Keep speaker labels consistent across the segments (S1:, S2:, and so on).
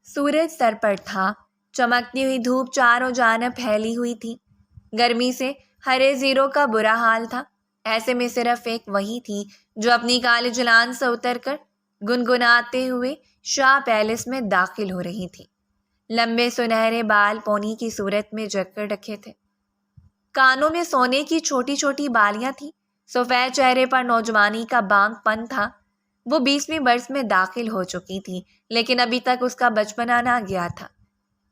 S1: سورج سر پر تھا، چمکتی ہوئی دھوپ چاروں جانب پھیلی ہوئی تھی۔ گرمی سے ہرے زیرو کا برا حال تھا۔ ایسے میں صرف ایک وہی تھی جو اپنی کالج لان سے اتر کر گنگناتے ہوئے شاہ پیلس میں داخل ہو رہی تھی۔ لمبے سنہرے بال پونی کی صورت میں جک کر رکھے تھے، کانوں میں سونے کی چھوٹی چھوٹی بالیاں تھیں، سفید چہرے پر نوجوانی کا بانگ پن تھا۔ وہ 20ویں برس میں داخل ہو چکی تھی، لیکن ابھی تک اس کا بچپنا نہ گیا تھا۔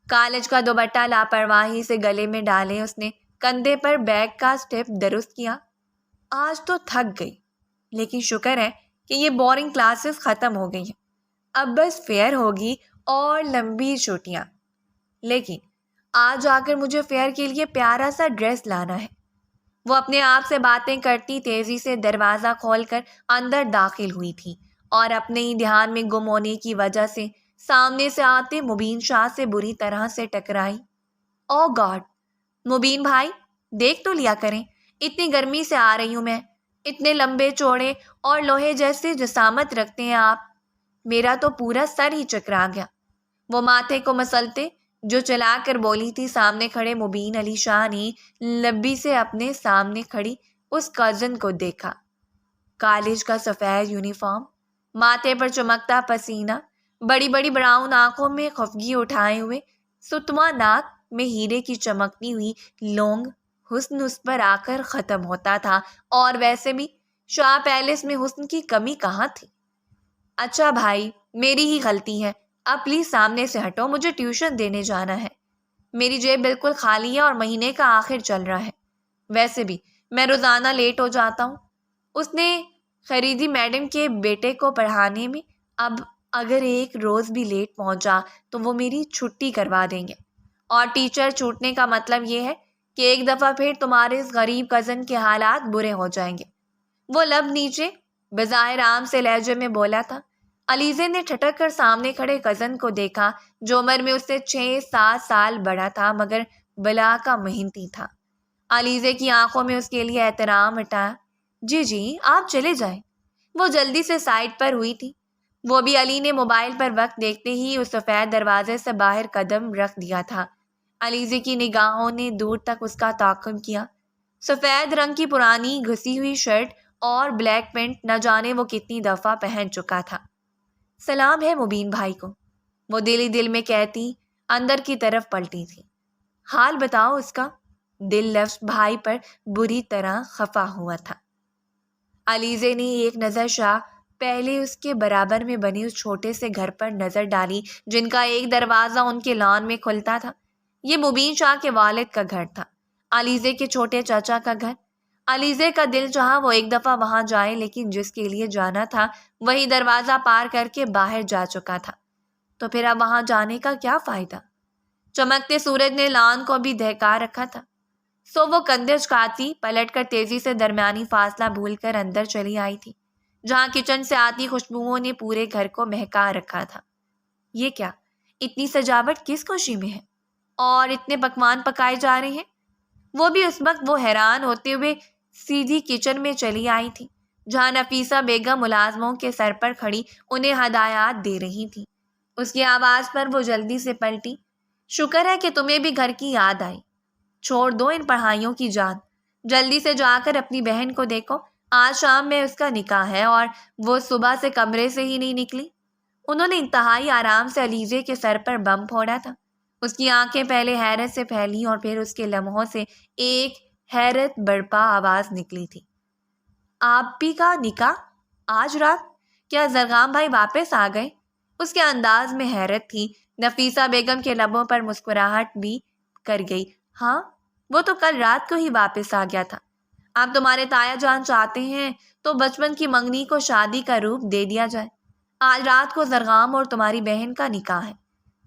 S1: کالج کا دوپٹہ لاپرواہی سے گلے میں ڈالے اس نے کندھے پر بیگ کا سٹیپ درست کیا۔ آج تو تھک گئی، لیکن شکر ہے کہ یہ بورنگ کلاسز ختم ہو گئی ہیں۔ اب بس فیئر ہوگی اور لمبی چھٹیاں۔ لیکن آج آ کر مجھے فیئر کے لیے پیارا سا ڈریس لانا ہے۔ وہ اپنے آپ سے باتیں کرتی تیزی سے دروازہ کھول کر اندر داخل ہوئی تھی اور اپنے ہی دھیان میں گم ہونے کی وجہ سے سامنے سے آتے مبین شاہ سے بری طرح سے ٹکرائی۔ او گاڈ! مبین بھائی، دیکھ تو لیا کریں، اتنی گرمی سے آ رہی ہوں میں۔ اتنے لمبے چوڑے اور لوہے جیسے جسامت رکھتے ہیں آپ، میرا تو پورا سر ہی چکرا گیا۔ وہ ماتھے کو مسلتے جو چلا کر بولی تھی۔ سامنے کھڑے مبین علی شاہ نے لبی سے اپنے سامنے کھڑی اس کزن کو دیکھا۔ کالج کا سفید یونیفارم، ماتھے پر چمکتا پسینہ، بڑی بڑی براؤن آنکھوں میں خفگی اٹھائے ہوئے، ستواں ناک میں ہیرے کی چمکتی ہوئی لونگ، حسن اس پر آ کر ختم ہوتا تھا۔ اور ویسے بھی شاہ پیلس میں حسن کی کمی کہاں تھی؟ اچھا بھائی، میری ہی غلطی ہے، اب پلیز سامنے سے ہٹو، مجھے ٹیوشن دینے جانا ہے۔ میری جیب بالکل خالی ہے اور مہینے کا آخر چل رہا ہے۔ ویسے بھی میں روزانہ لیٹ ہو جاتا ہوں۔ اس نے خریدی میڈم کے بیٹے کو پڑھانے میں، اب اگر ایک روز بھی لیٹ پہنچا تو وہ میری چھٹی کروا دیں گے، اور ٹیچر چھوٹنے کا مطلب یہ ہے کہ ایک دفعہ پھر تمہارے اس غریب کزن کے حالات برے ہو جائیں گے۔ وہ لب نیچے بظاہر عام سے لہجے میں بولا تھا۔ علیزے نے ٹھٹک کر سامنے کھڑے کزن کو دیکھا جو عمر میں اس سے 6-7 سال بڑا تھا مگر بلا کا محنتی تھا۔ علیزے کی آنکھوں میں اس کے لیے احترام ہٹا۔ جی جی آپ چلے جائیں۔ وہ جلدی سے سائڈ پر ہوئی تھی۔ وہ بھی علی نے موبائل پر وقت دیکھتے ہی اس سفید دروازے سے باہر قدم رکھ دیا تھا۔ علیزے کی نگاہوں نے دور تک اس کا تعاقب کیا۔ سفید رنگ کی پرانی گھسی ہوئی شرٹ اور بلیک پینٹ نہ جانے وہ کتنی دفعہ پہن چکا تھا۔ سلام ہے مبین بھائی کو، وہ دل ہی دل میں کہتی اندر کی طرف پلٹی تھی۔ حال بتاؤ اس کا؟ دل لفظ بھائی پر بری طرح خفا ہوا تھا۔ علیزے نے ایک نظر شاہ پہلے اس کے برابر میں بنے اس چھوٹے سے گھر پر نظر ڈالی جن کا ایک دروازہ ان کے لان میں کھلتا تھا۔ یہ مبین شاہ کے والد کا گھر تھا، علیزے کے چھوٹے چاچا کا گھر۔ علیزے کا دل چاہا وہ ایک دفعہ وہاں جائے، لیکن جس کے لیے جانا تھا وہی دروازہ پار کر کے باہر جا چکا تھا، تو پھر اب وہاں جانے کا کیا فائدہ؟ چمکتے سورج نے لان کو بھی دہکا رکھا تھا، سو وہ کندھے اچکاتی پلٹ کر تیزی سے درمیانی فاصلہ بھول کر اندر چلی آئی تھی، جہاں کچن سے آتی خوشبوؤں نے پورے گھر کو مہکا رکھا تھا۔ یہ کیا، اتنی سجاوٹ کس خوشی میں ہے اور اتنے پکوان پکائے جا رہے ہیں؟ وہ بھی اس وقت وہ حیران ہوتے ہوئے سیدھی کچن میں چلی آئی تھی، جہاں نفیسہ بیگم ملازموں کے سر پر کھڑی انہیں ہدایات دے رہی تھی۔ اس کی آواز پر وہ جلدی سے پلٹی۔ شکر ہے کہ تمہیں بھی گھر کی یاد آئی۔ چھوڑ دو ان پڑھائیوں کی جان، جلدی سے جا کر اپنی بہن کو دیکھو، آج شام میں اس کا نکاح ہے اور وہ صبح سے کمرے سے ہی نہیں نکلی۔ انہوں نے انتہائی آرام سے علیزے کے سر پر بم پھوڑا تھا۔ اس کی آنکھیں پہلے حیرت سے پھیلی اور پھر اس کے لمحوں سے ایک حیرت برپا آواز نکلی تھی۔ آپی کا نکاح آج رات؟ کیا زرغام بھائی واپس آ گئے؟ اس کے انداز میں حیرت تھی۔ نفیسہ بیگم کے لبوں پر مسکراہٹ بھی کر گئی۔ ہاں، وہ تو کل رات کو ہی واپس آ گیا تھا۔ آپ تمہارے تایا جان چاہتے ہیں تو بچپن کی منگنی کو شادی کا روپ دے دیا جائے۔ آج رات کو زرغام اور تمہاری بہن کا نکاح ہے،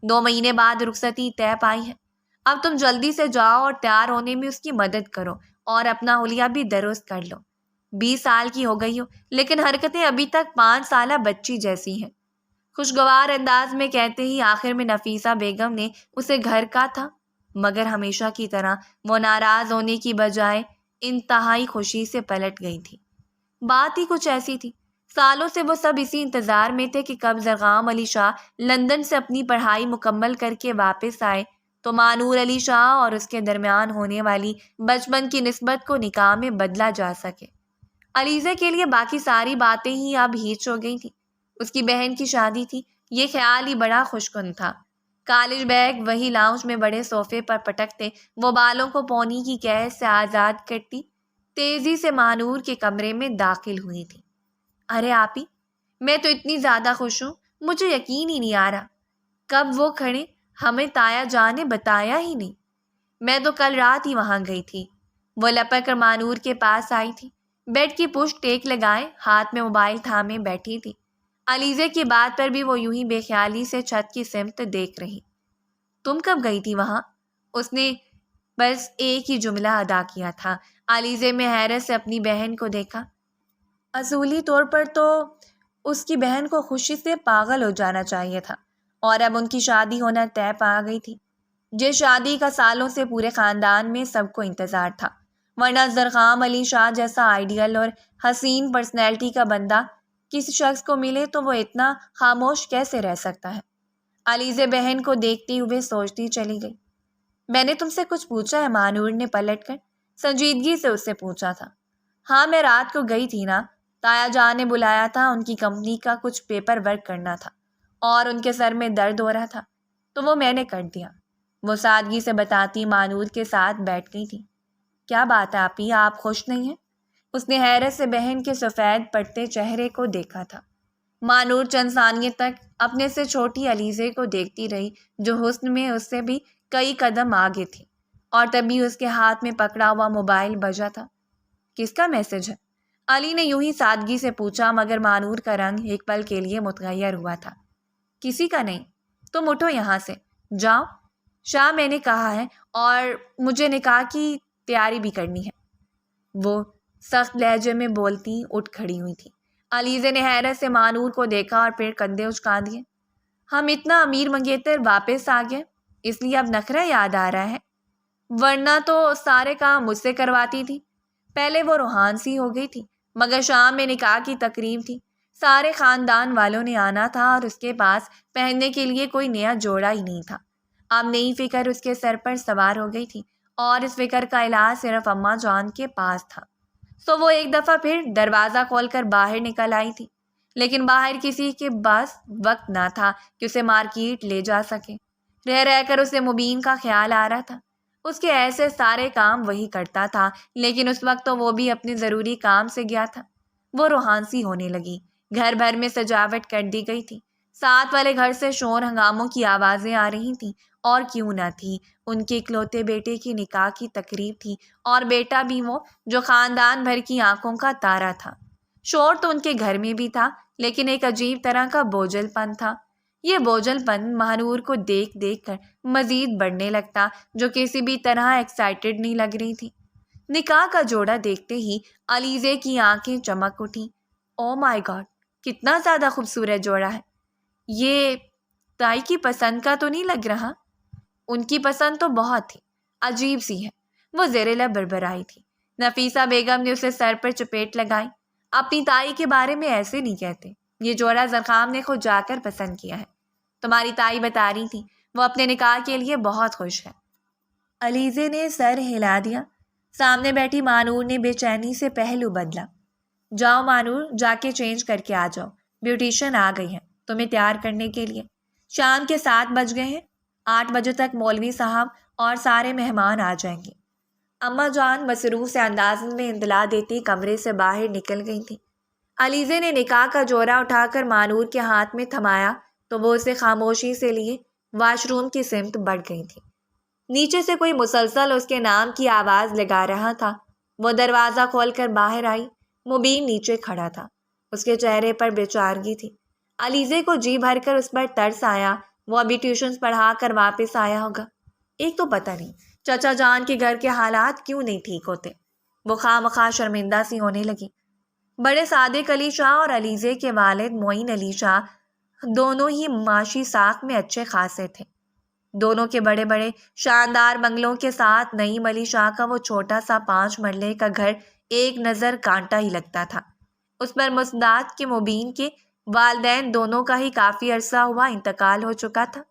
S1: 2 مہینے بعد رخصتی طے پائی ہے۔ اب تم جلدی سے جاؤ اور تیار ہونے میں اس کی مدد کرو اور اپنا حلیہ بھی درست کر لو۔ 20 سال کی ہو گئی ہو لیکن حرکتیں ابھی تک 5 سالہ بچی جیسی ہیں، خوشگوار انداز میں کہتے ہی آخر میں نفیسہ بیگم نے اسے گھر کا تھا، مگر ہمیشہ کی طرح وہ ناراض ہونے کی بجائے انتہائی خوشی سے پلٹ گئی تھی۔ بات ہی کچھ ایسی تھی، سالوں سے وہ سب اسی انتظار میں تھے کہ کب زرغام علی شاہ لندن سے اپنی پڑھائی مکمل کر کے واپس آئے تو مانور علی شاہ اور اس کے درمیان ہونے والی بچپن کی نسبت کو نکاح میں بدلا جا سکے۔ علیزہ کے لیے باقی ساری باتیں ہی اب ہیچ ہو گئی تھیں۔ اس کی بہن کی شادی تھی، یہ خیال ہی بڑا خوشکن تھا۔ کالج بیگ وہی لاؤنج میں بڑے صوفے پر پٹکتے وہ بالوں کو پونی کی قید سے آزاد کرتی تیزی سے مانور کے کمرے میں داخل ہوئی تھی۔ ارے آپی، میں تو اتنی زیادہ خوش ہوں، مجھے یقین ہی نہیں آ رہا کب وہ کھڑے، ہمیں تایا جان نے بتایا ہی نہیں۔ میں تو کل رات ہی وہاں گئی تھی۔ وہ لپک کر مانور کے پاس آئی تھی، بیڈ کی پشت ٹیک لگائے ہاتھ میں موبائل تھامے بیٹھی تھی۔ علیزے کی بات پر بھی وہ یوں ہی بے خیالی سے چھت کی سمت دیکھ رہی۔ تم کب گئی تھی وہاں؟ اس نے بس ایک ہی جملہ ادا کیا تھا۔ علیزے میں حیرت سے اپنی بہن کو دیکھا۔ اصولی طور پر تو اس کی بہن کو خوشی سے پاگل ہو جانا چاہیے تھا، اور اب ان کی شادی ہونا طے پا گئی تھی، جس شادی کا سالوں سے پورے خاندان میں سب کو انتظار تھا۔ ورنہ زرغام علی شاہ جیسا آئیڈیل اور حسین پرسنالٹی کا بندہ کسی شخص کو ملے تو وہ اتنا خاموش کیسے رہ سکتا ہے؟ علیزہ بہن کو دیکھتے ہوئے سوچتی چلی گئی۔ میں نے تم سے کچھ پوچھا ہے؟ مانور نے پلٹ کر سنجیدگی سے اس سے پوچھا تھا۔ ہاں، میں رات کو گئی تھی نا، تایا جان نے بلایا تھا، ان کی کمپنی کا کچھ پیپر ورک کرنا تھا اور ان کے سر میں درد ہو رہا تھا تو وہ میں نے کر دیا، وہ سادگی سے بتاتی مانور کے ساتھ بیٹھ گئی تھی۔ کیا بات ہے آپی، آپ خوش نہیں ہیں؟ اس نے حیرت سے بہن کے سفید پڑتے چہرے کو دیکھا تھا۔ مانور چند ثانیے تک اپنے سے چھوٹی علیزے کو دیکھتی رہی، جو حسن میں اس سے بھی کئی قدم آگے تھی، اور تبھی اس کے ہاتھ میں پکڑا ہوا موبائل بجا تھا۔ کس کا میسج ہے؟ علی نے یوں ہی سادگی سے پوچھا، مگر مانور کا رنگ ایک پل کے لیے متغیر ہوا تھا۔ کسی کا نہیں، تم اٹھو یہاں سے، جاؤ۔ شاہ میں نے کہا ہے، اور مجھے نکاح کی تیاری بھی کرنی ہے، وہ سخت لہجے میں بولتی اٹھ کھڑی ہوئی تھی۔ علیزہ نے حیرت سے مانور کو دیکھا اور پھر کندھے اچکا دیے۔ ہم اتنا امیر منگیتر واپس آ گئے، اس لیے اب نخرہ یاد آ رہا ہے؟ ورنہ تو سارے کام مجھ سے کرواتی تھی۔ پہلے وہ روحان سی ہو گئی تھی، مگر شام میں نکاح کی تقریب تھی، سارے خاندان والوں نے آنا تھا اور اس کے پاس پہننے کے لیے کوئی نیا جوڑا ہی نہیں تھا۔ اب نئی فکر اس کے سر پر سوار ہو گئی تھی، اور اس فکر کا علاج صرف اماں جان کے پاس تھا۔ سو وہ ایک دفعہ پھر دروازہ کھول کر باہر نکل آئی تھی، لیکن باہر کسی کے پاس وقت نہ تھا کہ اسے مارکیٹ لے جا سکے۔ رہ رہ کر اسے مبین کا خیال آ رہا تھا۔ اس کے ایسے سارے کام وہی کرتا تھا، لیکن اس وقت تو وہ بھی اپنے ضروری کام سے گیا تھا۔ وہ روحانسی ہونے لگی، گھر بھر میں سجاوٹ کر دی گئی تھی، ساتھ والے گھر سے شور ہنگاموں کی آوازیں آ رہی تھیں، اور کیوں نہ تھی، ان کے اکلوتے بیٹے کی نکاح کی تقریب تھی، اور بیٹا بھی وہ جو خاندان بھر کی آنکھوں کا تارا تھا۔ شور تو ان کے گھر میں بھی تھا، لیکن ایک عجیب طرح کا بوجھل پن تھا۔ یہ بوجھل پن مانور کو دیکھ دیکھ کر مزید بڑھنے لگتا، جو کسی بھی طرح ایکسائٹڈ نہیں لگ رہی تھی۔ نکاح کا جوڑا دیکھتے ہی علیزے کی آنکھیں چمک اٹھیں۔ او مائی گاڈ، کتنا زیادہ خوبصورت جوڑا ہے! یہ تائی کی پسند کا تو نہیں لگ رہا؟ ان کی پسند تو بہت تھی، عجیب سی ہے، وہ زیر لب بڑبڑائی تھی۔ نفیسہ بیگم نے اسے سر پر چپیٹ لگائی۔ اپنی تائی کے بارے میں ایسے نہیں کہتے، یہ جوڑا زرخام نے خود جا کر پسند کیا ہے۔ تمہاری تائی بتا رہی تھی، وہ اپنے نکاح کے لیے بہت خوش ہے۔ علیزے نے سر ہلا دیا۔ سامنے بیٹھی مانور نے بے چینی سے پہلو بدلا۔ جاؤ مانور، جا کے چینج کر کے آ جاؤ، بیوٹیشین آ گئی ہے تمہیں تیار کرنے کے لیے۔ شام کے 7 بج گئے ہیں، 8 بجے تک مولوی صاحب اور سارے مہمان آ جائیں گے۔ اماں جان مصروف سے انداز میں اطلاع دیتی کمرے سے باہر نکل گئی تھی۔ علیزے نے نکاح کا جوڑا اٹھا کر مانور کے ہاتھ میں تھمایا تو وہ اسے خاموشی سے لیے واش روم کی سمت بڑھ گئی تھی۔ نیچے سے کوئی مسلسل اس کے نام کی آواز لگا رہا تھا۔ وہ دروازہ کھول کر باہر آئی۔ مبین نیچے کھڑا تھا، اس کے چہرے پر بے چارگی تھی۔ علیزے کو جی بھر کر اس پر ترس آیا، وہ ابھی ٹیوشنز پڑھا کر واپس آیا ہوگا۔ ایک تو پتہ نہیں چچا جان کے گھر کے حالات کیوں نہیں ٹھیک ہوتے۔ وہ خواہ مخواہ شرمندہ سی ہونے لگی۔ بڑے صادق علی شاہ اور علیزے کے والد معین علی شاہ دونوں ہی معاشی ساکھ میں اچھے خاصے تھے۔ دونوں کے بڑے بڑے شاندار بنگلوں کے ساتھ نعیم علی شاہ کا وہ چھوٹا سا 5 مرلے کا گھر ایک نظر کانٹا ہی لگتا تھا۔ اس پر مصداق کہ مبین کے والدین دونوں کا ہی کافی عرصہ ہوا انتقال ہو چکا تھا۔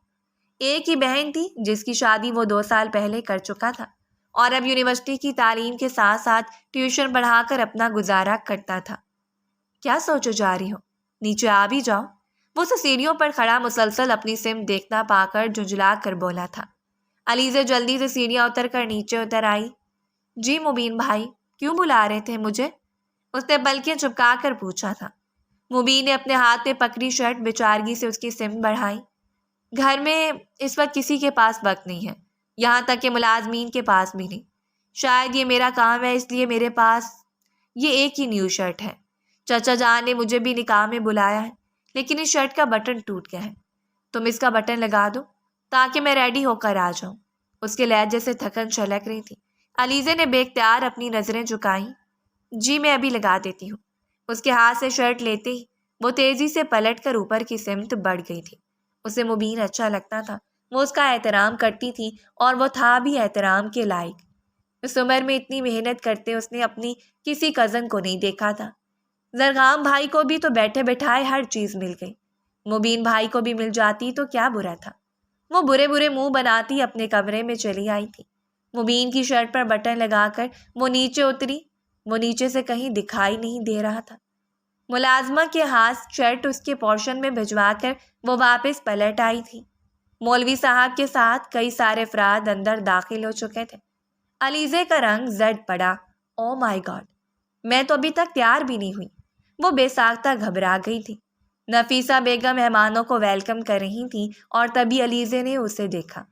S1: ایک ہی بہن تھی جس کی شادی وہ 2 سال پہلے کر چکا تھا اور اب یونیورسٹی کی تعلیم کے ساتھ ساتھ ٹیوشن پڑھا کر اپنا گزارا کرتا تھا۔ کیا سوچو جا رہی ہو؟ نیچے آ بھی جاؤ۔ وہ سیڑھیوں پر کھڑا مسلسل اپنی سمت دیکھتا پا کر جھنجھلا کر بولا تھا۔ علیزہ جلدی سے سیڑھیاں اتر کر نیچے اتر آئی۔ جی مبین بھائی، کیوں بلا رہے تھے مجھے؟ اس نے پلکیں چپکا کر پوچھا تھا۔ مبین نے اپنے ہاتھ میں پکڑی شرٹ بےچارگی سے اس کی سمت بڑھائی۔ گھر میں اس وقت کسی کے پاس وقت نہیں ہے، یہاں تک کہ ملازمین کے پاس بھی نہیں۔ شاید یہ میرا کام ہے، اس لیے میرے پاس یہ ایک ہی نیو شرٹ ہے۔ چچا جان نے مجھے بھی نکاح میں بلایا ہے، لیکن اس شرٹ کا بٹن ٹوٹ گیا ہے۔ تم اس کا بٹن لگا دو تاکہ میں ریڈی ہو کر آ جاؤں۔ اس کے لہجے سے تھکن چھلک رہی تھی۔ علیزہ نے بے اختیار اپنی نظریں جھکائیں۔ جی میں ابھی لگا دیتی ہوں۔ اس کے ہاتھ سے شرٹ لیتے ہی وہ تیزی سے پلٹ کر اوپر کی سمت بڑھ گئی تھی۔ اسے مبین اچھا لگتا تھا، وہ اس کا احترام کرتی تھی اور وہ تھا بھی احترام کے لائق۔ اس عمر میں اتنی محنت کرتے اس نے اپنی کسی کزن کو نہیں دیکھا تھا۔ زرغام بھائی کو بھی تو بیٹھے بٹھائے ہر چیز مل گئی، مبین بھائی کو بھی مل جاتی تو کیا برا تھا۔ وہ برے برے منہ بناتی اپنے کمرے میں چلی آئی تھی۔ مبین کی شرٹ پر بٹن لگا کر وہ نیچے اتری۔ وہ نیچے سے کہیں دکھائی نہیں دے رہا تھا۔ ملازمہ کے ہاتھ شرٹ اس کے پورشن میں بھجوا کر وہ واپس پلٹ آئی تھی۔ مولوی صاحب کے ساتھ کئی سارے افراد اندر داخل ہو چکے تھے۔ علیزہ کا رنگ زرد پڑا۔ او مائی گاڈ، میں تو ابھی تک تیار بھی نہیں ہوئی۔ وہ بے ساختہ گھبرا گئی تھی۔ نفیسہ بیگم مہمانوں کو ویلکم کر رہی تھی اور تبھی علیزہ نے اسے دیکھا۔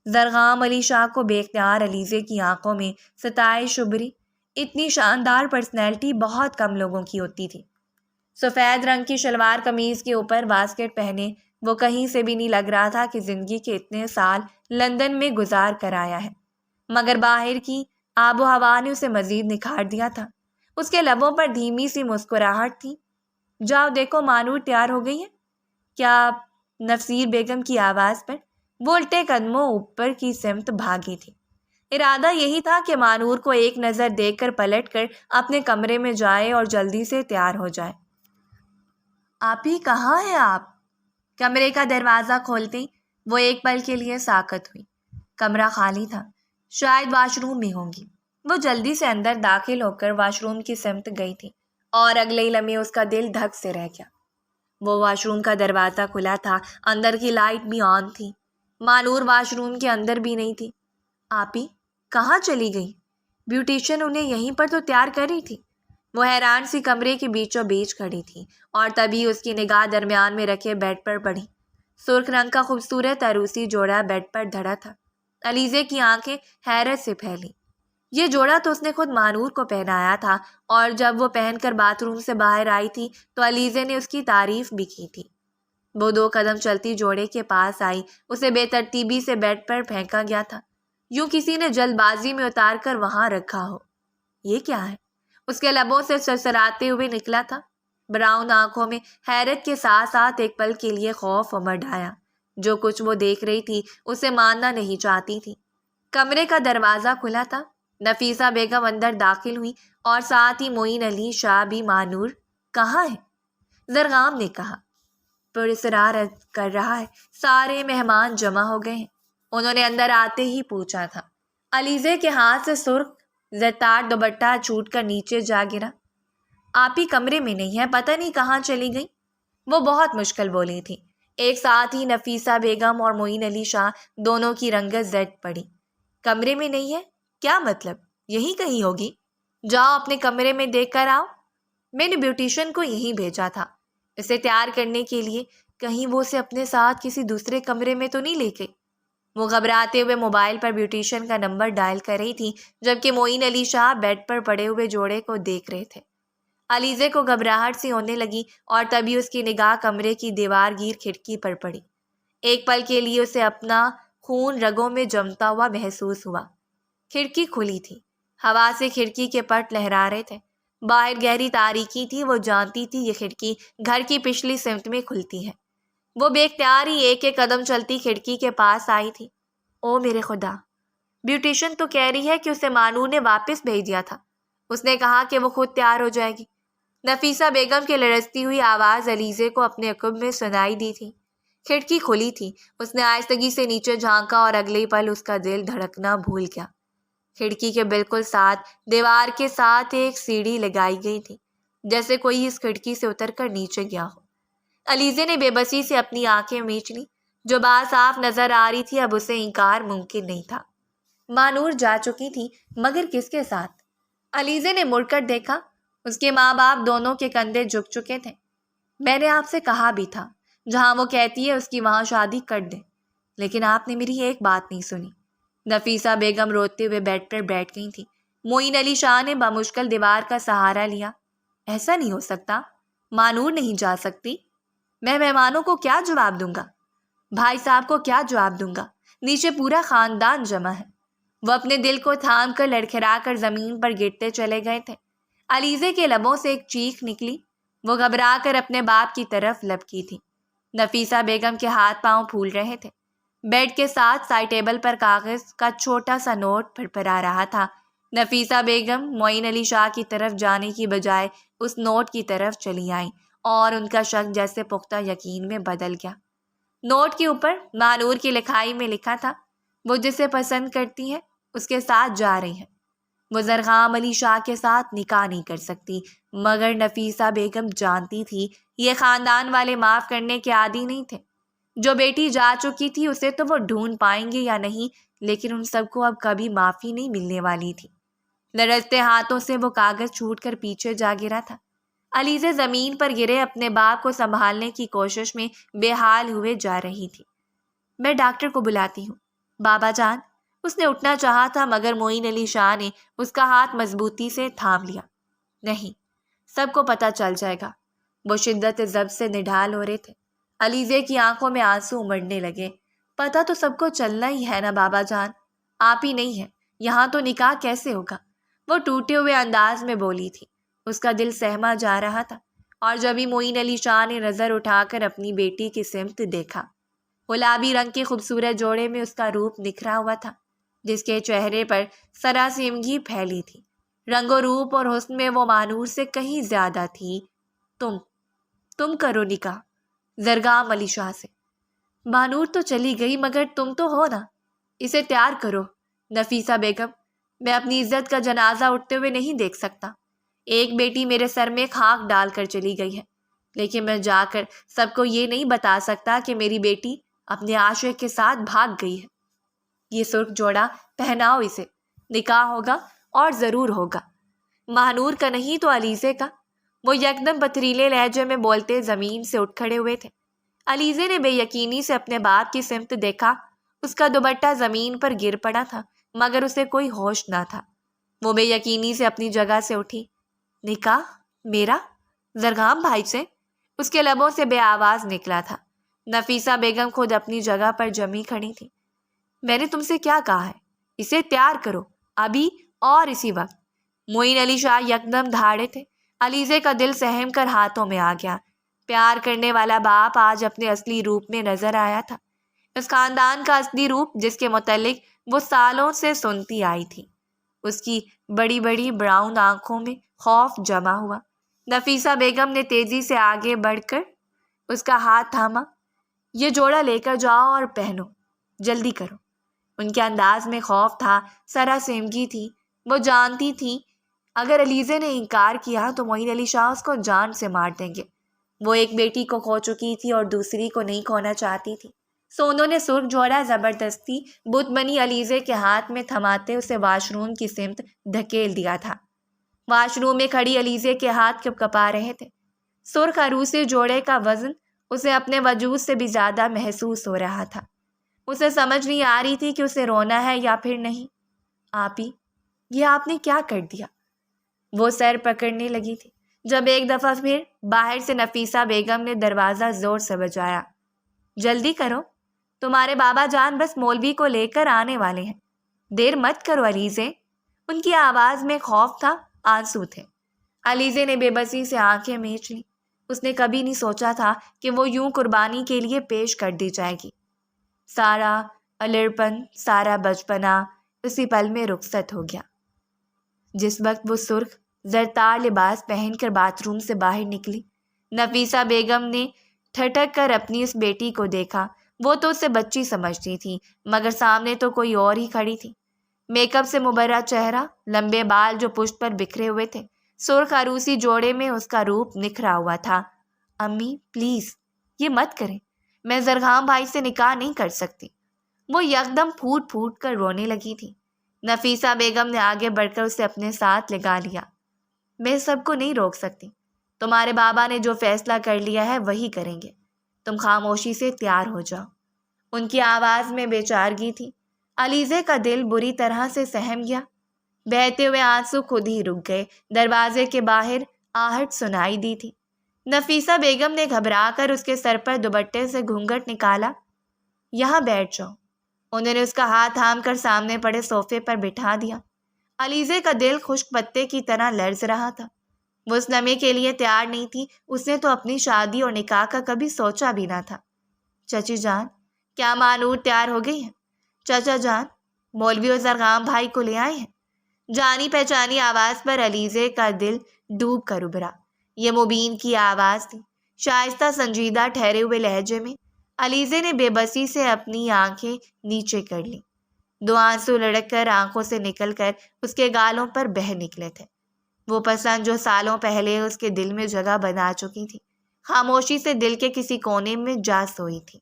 S1: زرغام علی شاہ کو بے اختیار علیزہ کی آنکھوں میں ستائش ابھری۔ اتنی شاندار پرسنالٹی بہت کم لوگوں کی ہوتی تھی۔ سفید رنگ کی شلوار قمیض کے اوپر واسکٹ پہنے وہ کہیں سے بھی نہیں لگ رہا تھا کہ زندگی کے اتنے سال لندن میں گزار کر آیا ہے، مگر باہر کی آب و ہوا نے اسے مزید نکھار دیا تھا۔ اس کے لبوں پر دھیمی سی مسکراہٹ تھی۔ جاؤ دیکھو مانور تیار ہو گئی ہے کیا؟ نفسیر بیگم کی آواز پر وہ الٹے قدموں اوپر کی سمت بھاگی تھی۔ ارادہ یہی تھا کہ مانور کو ایک نظر دیکھ کر پلٹ کر اپنے کمرے میں جائے اور جلدی سے تیار ہو جائے۔ آپ ہی کہاں ہیں آپ؟ کمرے کا دروازہ کھولتے ہی وہ ایک پل کے لیے ساکت ہوئی۔ کمرہ خالی تھا، شاید واش روم میں ہوں گی۔ وہ جلدی سے اندر داخل ہو کر واش روم کی سمت گئی تھی اور اگلے ہی لمحے اس کا دل دھک سے رہ گیا۔ وہ واش روم کا دروازہ کھلا تھا، اندر کی لائٹ بھی آن تھی۔ مانور واش روم کے اندر بھی نہیں تھی۔ آپ ہی کہاں چلی گئی؟ بیوٹیشین انہیں یہیں پر تو تیار کر رہی تھی۔ وہ حیران سی کمرے کے بیچوں بیچ کھڑی تھی اور تبھی اس کی نگاہ درمیان میں رکھے بیڈ پر پڑی۔ سرخ رنگ کا خوبصورت عروسی جوڑا بیڈ پر دھڑا تھا۔ علیزہ کی آنکھیں حیرت سے پھیلی۔ یہ جوڑا تو اس نے خود مانور کو پہنایا تھا اور جب وہ پہن کر باتھ روم سے باہر آئی تھی تو علیزہ نے اس کی تعریف بھی کی تھی۔ وہ 2 قدم چلتی جوڑے کے پاس آئی۔ اسے بے ترتیبی سے بیڈ پر پھینکا گیا تھا، یوں کسی نے جلد بازی میں اتار کر وہاں رکھا ہو۔ یہ کیا ہے؟ اس کے لبوں سے سرسراتے ہوئے نکلا تھا۔ براؤن آنکھوں میں حیرت کے ساتھ ساتھ ایک پل کے لیے خوف امڈ آیا۔ جو کچھ وہ دیکھ رہی تھی اسے ماننا نہیں چاہتی تھی۔ کمرے کا دروازہ کھلا تھا۔ نفیسہ بیگم اندر داخل ہوئی اور ساتھ ہی معین علی شاہ بھی۔ مانور کہاں ہے؟ زرغام نے کہا۔ پر اصرار کر رہا ہے، سارے مہمان جمع ہو گئے ہیں۔ انہوں نے اندر آتے ہی پوچھا تھا۔ علیزہ کے ہاتھ سے سرخ زرتار دوپٹہ چھوٹ کر نیچے جا گرا۔ آپ ہی کمرے میں نہیں ہے، پتہ نہیں کہاں چلی گئی۔ وہ بہت مشکل بولی تھی۔ ایک ساتھ ہی نفیسہ بیگم اور معین علی شاہ دونوں کی رنگت زرد پڑی۔ کمرے میں نہیں ہے؟ کیا مطلب؟ یہی کہیں ہوگی۔ جاؤ اپنے کمرے میں دیکھ کر آؤ۔ میں نے بیوٹیشین کو یہیں بھیجا تھا اسے تیار کرنے کے لیے، کہیں وہ اسے اپنے ساتھ کسی دوسرے کمرے میں تو نہیں لے گئی۔ وہ گھبراتے ہوئے موبائل پر بیوٹیشین کا نمبر ڈائل کر رہی تھی جبکہ معین علی شاہ بیڈ پر پڑے ہوئے جوڑے کو دیکھ رہے تھے۔ علیزہ کو گھبراہٹ سی ہونے لگی اور تبھی اس کی نگاہ کمرے کی دیوار گیر کھڑکی پر پڑی۔ ایک پل کے لیے اسے اپنا خون رگوں میں جمتا ہوا محسوس ہوا۔ کھڑکی کھلی تھی، ہوا سے کھڑکی کے پٹ لہرا رہے تھے۔ باہر گہری تاریکی تھی، وہ جانتی تھی یہ کھڑکی گھر کی پچھلی سمت میں کھلتی ہے۔ وہ بے اختیار ہی ایک ایک قدم چلتی کھڑکی کے پاس آئی تھی۔ او میرے خدا، بیوٹیشین تو کہہ رہی ہے کہ اسے مانور نے واپس بھیج دیا تھا۔ اس نے کہا کہ وہ خود تیار ہو جائے گی۔ نفیسہ بیگم کی لرزتی ہوئی آواز علیزے کو اپنے عقب میں سنائی دی تھی۔ کھڑکی کھلی تھی۔ اس نے آہستگی سے نیچے جھانکا اور اگلے پل اس کا دل دھڑکنا بھول گیا۔ کھڑکی کے بالکل ساتھ دیوار کے ساتھ ایک سیڑھی لگائی گئی تھی، جیسے کوئی اس کھڑکی سے اتر کر نیچے گیا ہو۔ علیزے نے بے بسی سے اپنی آنکھیں میچ لی۔ جو بات صاف نظر آ رہی تھی اب اسے انکار ممکن نہیں تھا۔ مانور جا چکی تھی، مگر کس کے ساتھ؟ علیزے نے مڑ کر دیکھا۔ اس کے ماں باپ دونوں کے کندھے جھک چکے تھے۔ میں نے آپ سے کہا بھی تھا جہاں وہ کہتی ہے اس کی وہاں شادی کر دیں، لیکن آپ نے میری ایک بات نہیں سنی۔ نفیسہ بیگم روتے ہوئے بیڈ پر بیٹھ گئی تھی۔ معین علی شاہ نے بمشکل دیوار کا سہارا لیا۔ ایسا نہیں ہو سکتا، مانور نہیں جا سکتی۔ میں مہمانوں کو کیا جواب دوں گا؟ بھائی صاحب کو کیا جواب دوں گا؟ نیچے پورا خاندان جمع ہے۔ وہ اپنے دل کو تھام کر لڑکھڑا کر زمین پر گرتے چلے گئے تھے۔ علیزے کے لبوں سے ایک چیخ نکلی۔ وہ گھبرا کر اپنے باپ کی طرف لپکی تھی۔ نفیسہ بیگم کے ہاتھ پاؤں پھول رہے تھے۔ بیڈ کے ساتھ سائڈ ٹیبل پر کاغذ کا چھوٹا سا نوٹ پھڑپھڑا رہا تھا۔ نفیسہ بیگم معین علی شاہ کی طرف جانے کی بجائے اس نوٹ کی طرف چلی آئیں اور ان کا شک جیسے پختہ یقین میں بدل گیا۔ نوٹ کے اوپر مانور کی لکھائی میں لکھا تھا، وہ جسے پسند کرتی ہے اس کے ساتھ جا رہی ہے۔ وہ زرغام علی شاہ کے ساتھ نکاح نہیں کر سکتی، مگر نفیسہ بیگم جانتی تھی یہ خاندان والے معاف کرنے کے عادی نہیں تھے۔ جو بیٹی جا چکی تھی اسے تو وہ ڈھونڈ پائیں گے یا نہیں، لیکن ان سب کو اب کبھی معافی نہیں ملنے والی تھی۔ لرزتے ہاتھوں سے وہ کاغذ چھوٹ کر پیچھے جا گرا تھا۔ علیزے زمین پر گرے اپنے باپ کو سنبھالنے کی کوشش میں بے حال ہوئے جا رہی تھی۔ میں ڈاکٹر کو بلاتی ہوں بابا جان۔ اس نے اٹھنا چاہا تھا مگر معین علی شاہ نے اس کا ہاتھ مضبوطی سے تھام لیا۔ نہیں، سب کو پتہ چل جائے گا۔ وہ شدت ضبط سے نڈھال ہو رہے تھے۔ علیزے کی آنکھوں میں آنسو امڑنے لگے۔ پتہ تو سب کو چلنا ہی ہے نا بابا جان، آپ ہی نہیں ہے یہاں تو نکاح کیسے ہوگا؟ وہ ٹوٹے ہوئے انداز میں بولی تھی۔ اس کا دل سہما جا رہا تھا، اور جب ہی معین علی شاہ نے نظر اٹھا کر اپنی بیٹی کی سمت دیکھا، گلابی رنگ کے خوبصورت جوڑے میں اس کا روپ نکھرا ہوا تھا، جس کے چہرے پر سراسیمگی پھیلی تھی۔ رنگ و روپ اور حسن میں وہ مانور سے کہیں زیادہ تھی۔ تم کرو نکاح زرغام علی شاہ سے۔ مانور تو چلی گئی مگر تم تو ہو نا، اسے تیار کرو۔ نفیسہ بیگم، میں اپنی عزت کا جنازہ اٹھتے ہوئے نہیں دیکھ سکتا۔ ایک بیٹی میرے سر میں خاک ڈال کر چلی گئی ہے، لیکن میں جا کر سب کو یہ نہیں بتا سکتا کہ میری بیٹی اپنے عاشق کے ساتھ بھاگ گئی ہے۔ یہ سرخ جوڑا پہناؤ اسے، نکاح ہوگا اور ضرور ہوگا۔ مانور کا نہیں تو علیزے کا۔ وہ یکدم پتھریلے لہجے میں بولتے زمین سے اٹھ کھڑے ہوئے تھے۔ علیزے نے بے یقینی سے اپنے باپ کی سمت دیکھا۔ اس کا دوپٹہ زمین پر گر پڑا تھا مگر اسے کوئی ہوش نہ تھا۔ وہ بے یقینی سے اپنی جگہ سے اٹھی۔ نکاح میرا زرغام بھائی سے؟ اس کے لبوں سے بے آواز نکلا تھا۔ نفیسہ بیگم خود اپنی جگہ پر جمی کھڑی تھی۔ میں نے تم سے کیا کہا ہے؟ اسے تیار کرو، ابھی اور اسی وقت۔ معین علی شاہ یکدم دھاڑے تھے۔ علیزے کا دل سہم کر ہاتھوں میں آ گیا۔ پیار کرنے والا باپ آج اپنے اصلی روپ میں نظر آیا تھا، اس خاندان کا اصلی روپ جس کے متعلق وہ سالوں سے سنتی آئی تھی۔ اس کی بڑی بڑی براؤن آنکھوں میں خوف جمع ہوا۔ نفیسہ بیگم نے تیزی سے آگے بڑھ کر اس کا ہاتھ تھاما۔ یہ جوڑا لے کر جاؤ اور پہنو، جلدی کرو۔ ان کے انداز میں خوف تھا، سراسیمگی تھی۔ وہ جانتی تھی اگر علیزے نے انکار کیا تو معین علی شاہ اس کو جان سے مار دیں گے۔ وہ ایک بیٹی کو کھو چکی تھی اور دوسری کو نہیں کھونا چاہتی تھی۔ سو انہوں نے سرخ جوڑا زبردستی بت بنی علیزے کے ہاتھ میں تھماتے اسے واش روم کی سمت دھکیل دیا تھا۔ واش روم میں کھڑی علیزے کے ہاتھ کپ کپا رہے تھے۔ سرخ عروسی جوڑے کا وزن اسے اپنے وجود سے بھی زیادہ محسوس ہو رہا تھا۔ اسے سمجھ نہیں آ رہی تھی کہ اسے رونا ہے یا پھر نہیں۔ آپی، یہ آپ نے کیا کر دیا؟ وہ سر پکڑنے لگی تھی جب ایک دفعہ پھر باہر سے نفیسہ بیگم نے دروازہ زور سے بجایا۔ جلدی کرو، تمہارے بابا جان بس مولوی کو لے کر آنے والے ہیں، دیر مت کرو علیزے۔ ان کی آواز میں خوف تھا، آنسو تھے۔ علیزے نے بے بسی سے آنکھیں میچ لی۔ اس نے کبھی نہیں سوچا تھا کہ وہ یوں قربانی کے لیے پیش کر دی جائے گی۔ سارا الڑپن، سارا بچپنا اسی پل میں رخصت ہو گیا۔ جس وقت وہ سرخ زرتار لباس پہن کر باتھ روم سے باہر نکلی۔ نفیسہ بیگم نے ٹھٹک کر اپنی اس بیٹی کو دیکھا۔ وہ تو اسے بچی سمجھتی تھی، مگر سامنے تو کوئی اور ہی کھڑی تھی۔ میک اپ سے مبرہ چہرہ، لمبے بال جو پشت پر بکھرے ہوئے تھے، سرخ عروسی جوڑے میں اس کا روپ نکھرا ہوا تھا۔ امی پلیز یہ مت کریں، میں زرغام بھائی سے نکاح نہیں کر سکتی۔ وہ یکدم پھوٹ پھوٹ کر رونے لگی تھی۔ نفیسہ بیگم نے آگے بڑھ کر اسے اپنے ساتھ لگا لیا۔ میں سب کو نہیں روک سکتی، تمہارے بابا نے جو فیصلہ کر لیا ہے وہی کریں گے، تم خاموشی سے تیار ہو جاؤ۔ ان کی آواز میں بے چارگی تھی۔ علیزے کا دل بری طرح سے سہم گیا۔ بہتے ہوئے آنسو خود ہی رک گئے۔ دروازے کے باہر آہٹ سنائی دی تھی۔ نفیسہ بیگم نے گھبرا کر اس کے سر پر دوپٹے سے گھونگھٹ نکالا۔ یہاں بیٹھ جاؤ۔ انہوں نے اس کا ہاتھ تھام کر سامنے پڑے صوفے پر بٹھا دیا۔ علیزے کا دل خشک پتے کی طرح لرز رہا تھا۔ وہ اس لمحے کے لیے تیار نہیں تھی۔ اس نے تو اپنی شادی اور نکاح کا کبھی سوچا بھی نہ تھا۔ چچی جان، کیا مانور تیار ہو گئی ہے؟ چچا جان، مولوی اور زرغام بھائی کو لے آئے ہیں؟ جانی پہچانی آواز پر علیزے کا دل ڈوب کر ابھرا۔ یہ مبین کی آواز تھی، شائستہ سنجیدہ ٹھہرے ہوئے لہجے میں۔ علیزے نے بے بسی سے اپنی آنکھیں نیچے کر لیں۔ دو آنسو لڑک کر آنکھوں سے نکل کر اس کے گالوں پر بہہ نکلے تھے۔ وہ پسند جو سالوں پہلے اس کے دل میں جگہ بنا چکی تھی، خاموشی سے دل کے کسی کونے میں جا سوئی تھی۔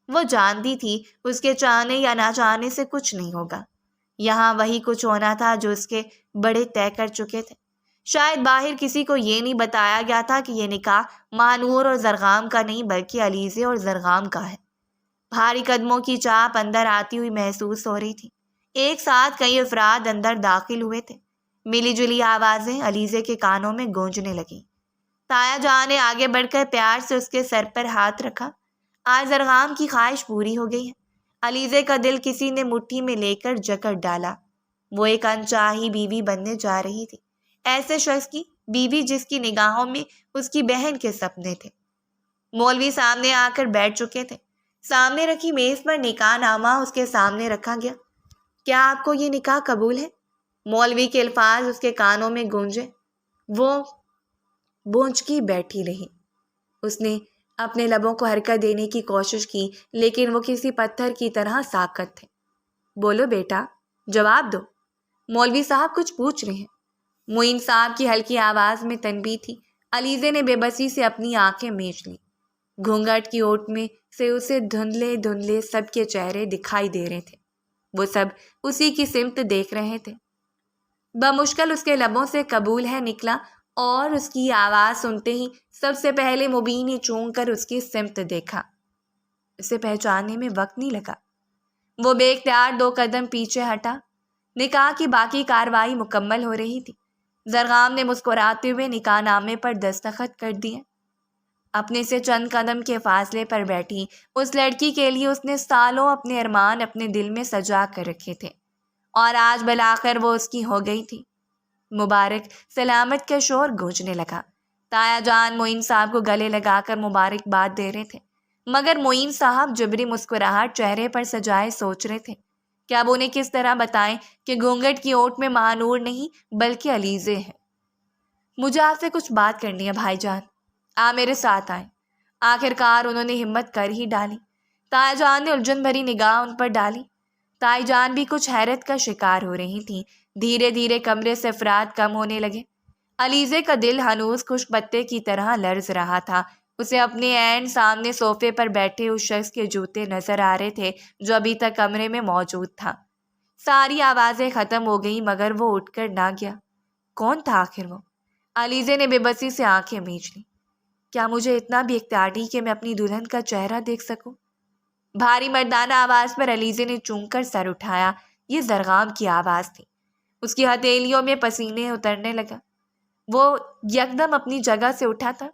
S1: وہ جانتی تھی اس کے چاہنے یا نہ چاہنے سے کچھ نہیں ہوگا۔ یہاں وہی کچھ ہونا تھا جو اس کے بڑے طے کر چکے تھے۔ شاید باہر کسی کو یہ نہیں بتایا گیا تھا کہ یہ نکاح مانور اور زرغام کا نہیں بلکہ علیزے اور زرغام کا ہے۔ بھاری قدموں کی چاپ اندر آتی ہوئی محسوس ہو رہی تھی۔ ایک ساتھ کئی افراد اندر داخل ہوئے تھے۔ ملی جلی آوازیں علیزے کے کانوں میں گونجنے لگیں۔ تایا جان نے آگے بڑھ کر پیار سے اس کے سر پر ہاتھ رکھا۔ آج زرغام کی خواہش پوری ہو گئی ہے۔ علیزے کا دل کسی نے مٹھی میں لے کر جکڑ ڈالا۔ وہ ایک انچاہی بیوی بننے جا رہی تھی، ایسے شخص کی بیوی جس کی نگاہوں میں اس کی بہن کے سپنے تھے۔ مولوی سامنے آ کر بیٹھ چکے تھے۔ سامنے رکھی میز پر نکاح نامہ اس کے سامنے رکھا گیا۔ کیا آپ کو یہ نکاح قبول ہے؟ مولوی کے الفاظ اس کے کانوں میں گونجے۔ وہ بونچکی بیٹھی رہی۔ اس نے اپنے لبوں کو حرکت دینے کی کوشش کی، لیکن وہ کسی پتھر کی طرح ساکت تھے۔ بولو بیٹا، جواب دو، مولوی صاحب کچھ پوچھ رہے ہیں۔ معین صاحب کی ہلکی آواز میں تنبیہ تھی۔ علیزے نے بے بسی سے اپنی آنکھیں میچ لیں۔ گھونگھٹ کی اوٹ میں سے اسے دھندلے دھندلے سب کے چہرے دکھائی دے رہے تھے۔ وہ سب اسی کی سمت دیکھ رہے تھے۔ بمشکل اس کے لبوں سے قبول ہے نکلا، اور اس کی آواز سنتے ہی سب سے پہلے مبین نے چونک کر اس کی سمت دیکھا۔ اسے پہچاننے میں وقت نہیں لگا۔ وہ بے اختیار 2 قدم پیچھے ہٹا۔ نکاح کی باقی کارروائی مکمل ہو رہی تھی۔ زرغام نے مسکراتے ہوئے نکاح نامے پر دستخط کر دیے۔ اپنے سے چند قدم کے فاصلے پر بیٹھی اس لڑکی کے لیے اس نے سالوں اپنے ارمان اپنے دل میں سجا کر رکھے تھے، اور آج بالآخر وہ اس کی ہو گئی تھی۔ مبارک سلامت کا شور گونجنے لگا۔ تایا جان معین صاحب کو گلے لگا کر مبارکباد دے رہے تھے، مگر معین صاحب جبری مسکراہٹ چہرے پر سجائے سوچ رہے تھے کہ اب انہیں کس طرح بتائیں کہ گھونگھٹ کی اوٹ میں مانور نہیں بلکہ علیزے ہے۔ مجھے آپ سے کچھ بات کرنی ہے بھائی جان، آپ میرے ساتھ آئیں۔ آخرکار انہوں نے ہمت کر ہی ڈالی۔ تایا جان نے الجھن بھری نگاہ ان پر ڈالی۔ تائی جان بھی کچھ حیرت کا شکار ہو رہی تھیں۔ دھیرے دھیرے کمرے سے افراد کم ہونے لگے۔ علیزے کا دل ہنوز خشک پتے کی طرح لرز رہا تھا۔ اسے اپنے عین سامنے صوفے پر بیٹھے اس شخص کے جوتے نظر آ رہے تھے جو ابھی تک کمرے میں موجود تھا۔ ساری آوازیں ختم ہو گئیں مگر وہ اٹھ کر نہ گیا۔ کون تھا آخر وہ؟ علیزے نے بے بسی سے آنکھیں میچ لیں۔ کیا مجھے اتنا بھی اختیار نہیں کہ میں اپنی دلہن کا چہرہ دیکھ سکوں؟ بھاری مردانہ آواز پر علیزے نے چونک کر سر اٹھایا۔ یہ زرغام کی آواز تھی۔ اس کی ہتھیلیوں میں پسینے اترنے لگا۔ وہ یکدم اپنی جگہ سے اٹھا تھا۔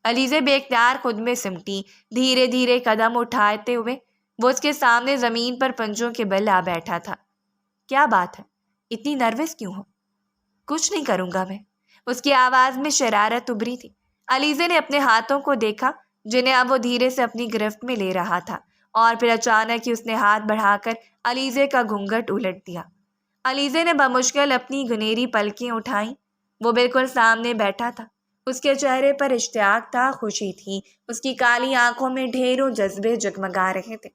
S1: علیزے بے اختیار خود میں سمٹی۔ دھیرے دھیرے قدم اٹھاتے ہوئے وہ اس کے سامنے زمین پر پنجوں کے بل آ بیٹھا تھا۔ کیا بات ہے؟ اتنی نروس کیوں ہو؟ کچھ نہیں کروں گا میں۔ اس کی آواز میں شرارت ابھری تھی۔ علیزے نے اپنے ہاتھوں کو دیکھا جنہیں اب وہ دھیرے سے اپنی گرفت میں لے رہا تھا، اور پھر اچانک ہی اس نے ہاتھ بڑھا کر علیزے کا گھونگھٹ الٹ دیا۔ علیزے نے بمشکل اپنی گنیری پلکیں اٹھائیں۔ وہ بالکل سامنے بیٹھا تھا۔ اس کے چہرے پر اشتیاق تھا، خوشی تھی، اس کی کالی آنکھوں میں ڈھیروں جذبے جگمگا رہے تھے،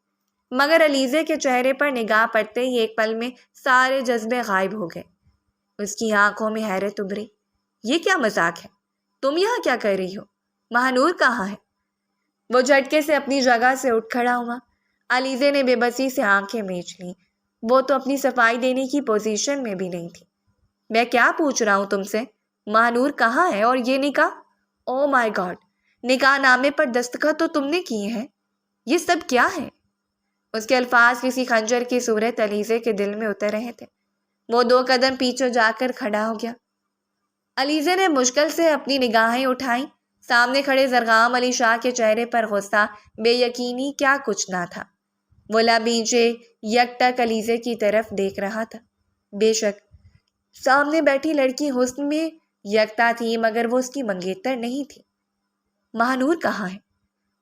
S1: مگر علیزے کے چہرے پر نگاہ پڑتے ہی ایک پل میں سارے جذبے غائب ہو گئے۔ اس کی آنکھوں میں حیرت ابھری۔ یہ کیا مذاق ہے؟ تم یہاں کیا کر رہی ہو؟ مہنور کہاں ہے؟ وہ جھٹکے سے اپنی جگہ سے اٹھ کھڑا ہوا۔ علیزے نے بے بسی سے آنکھیں میچ لیں۔ وہ تو اپنی صفائی دینے کی پوزیشن میں بھی نہیں تھی۔ میں کیا پوچھ رہا ہوں تم سے؟ مہنور کہاں ہے؟ اور یہ نکاح؟ او مائی گاڈ، نکاح نامے پر دستخط تو تم نے کیے ہیں، یہ سب کیا ہے؟ اس کے الفاظ کسی خنجر کی صورت علیزے کے دل میں اتر رہے تھے۔ وہ 2 قدم پیچھے جا کر کھڑا ہو گیا۔ علیزے نے مشکل سے اپنی نگاہیں اٹھائیں۔ سامنے کھڑے زرغام علی شاہ کے چہرے پر غصہ، بے یقینی، کیا کچھ نہ تھا۔ وہ لبیچے یک ٹک علیزے کی طرف دیکھ رہا تھا۔ بے شک سامنے بیٹھی لڑکی حسن میں یکتا تھی، مگر وہ اس کی منگیتر نہیں تھی۔ مہنور کہاں ہے؟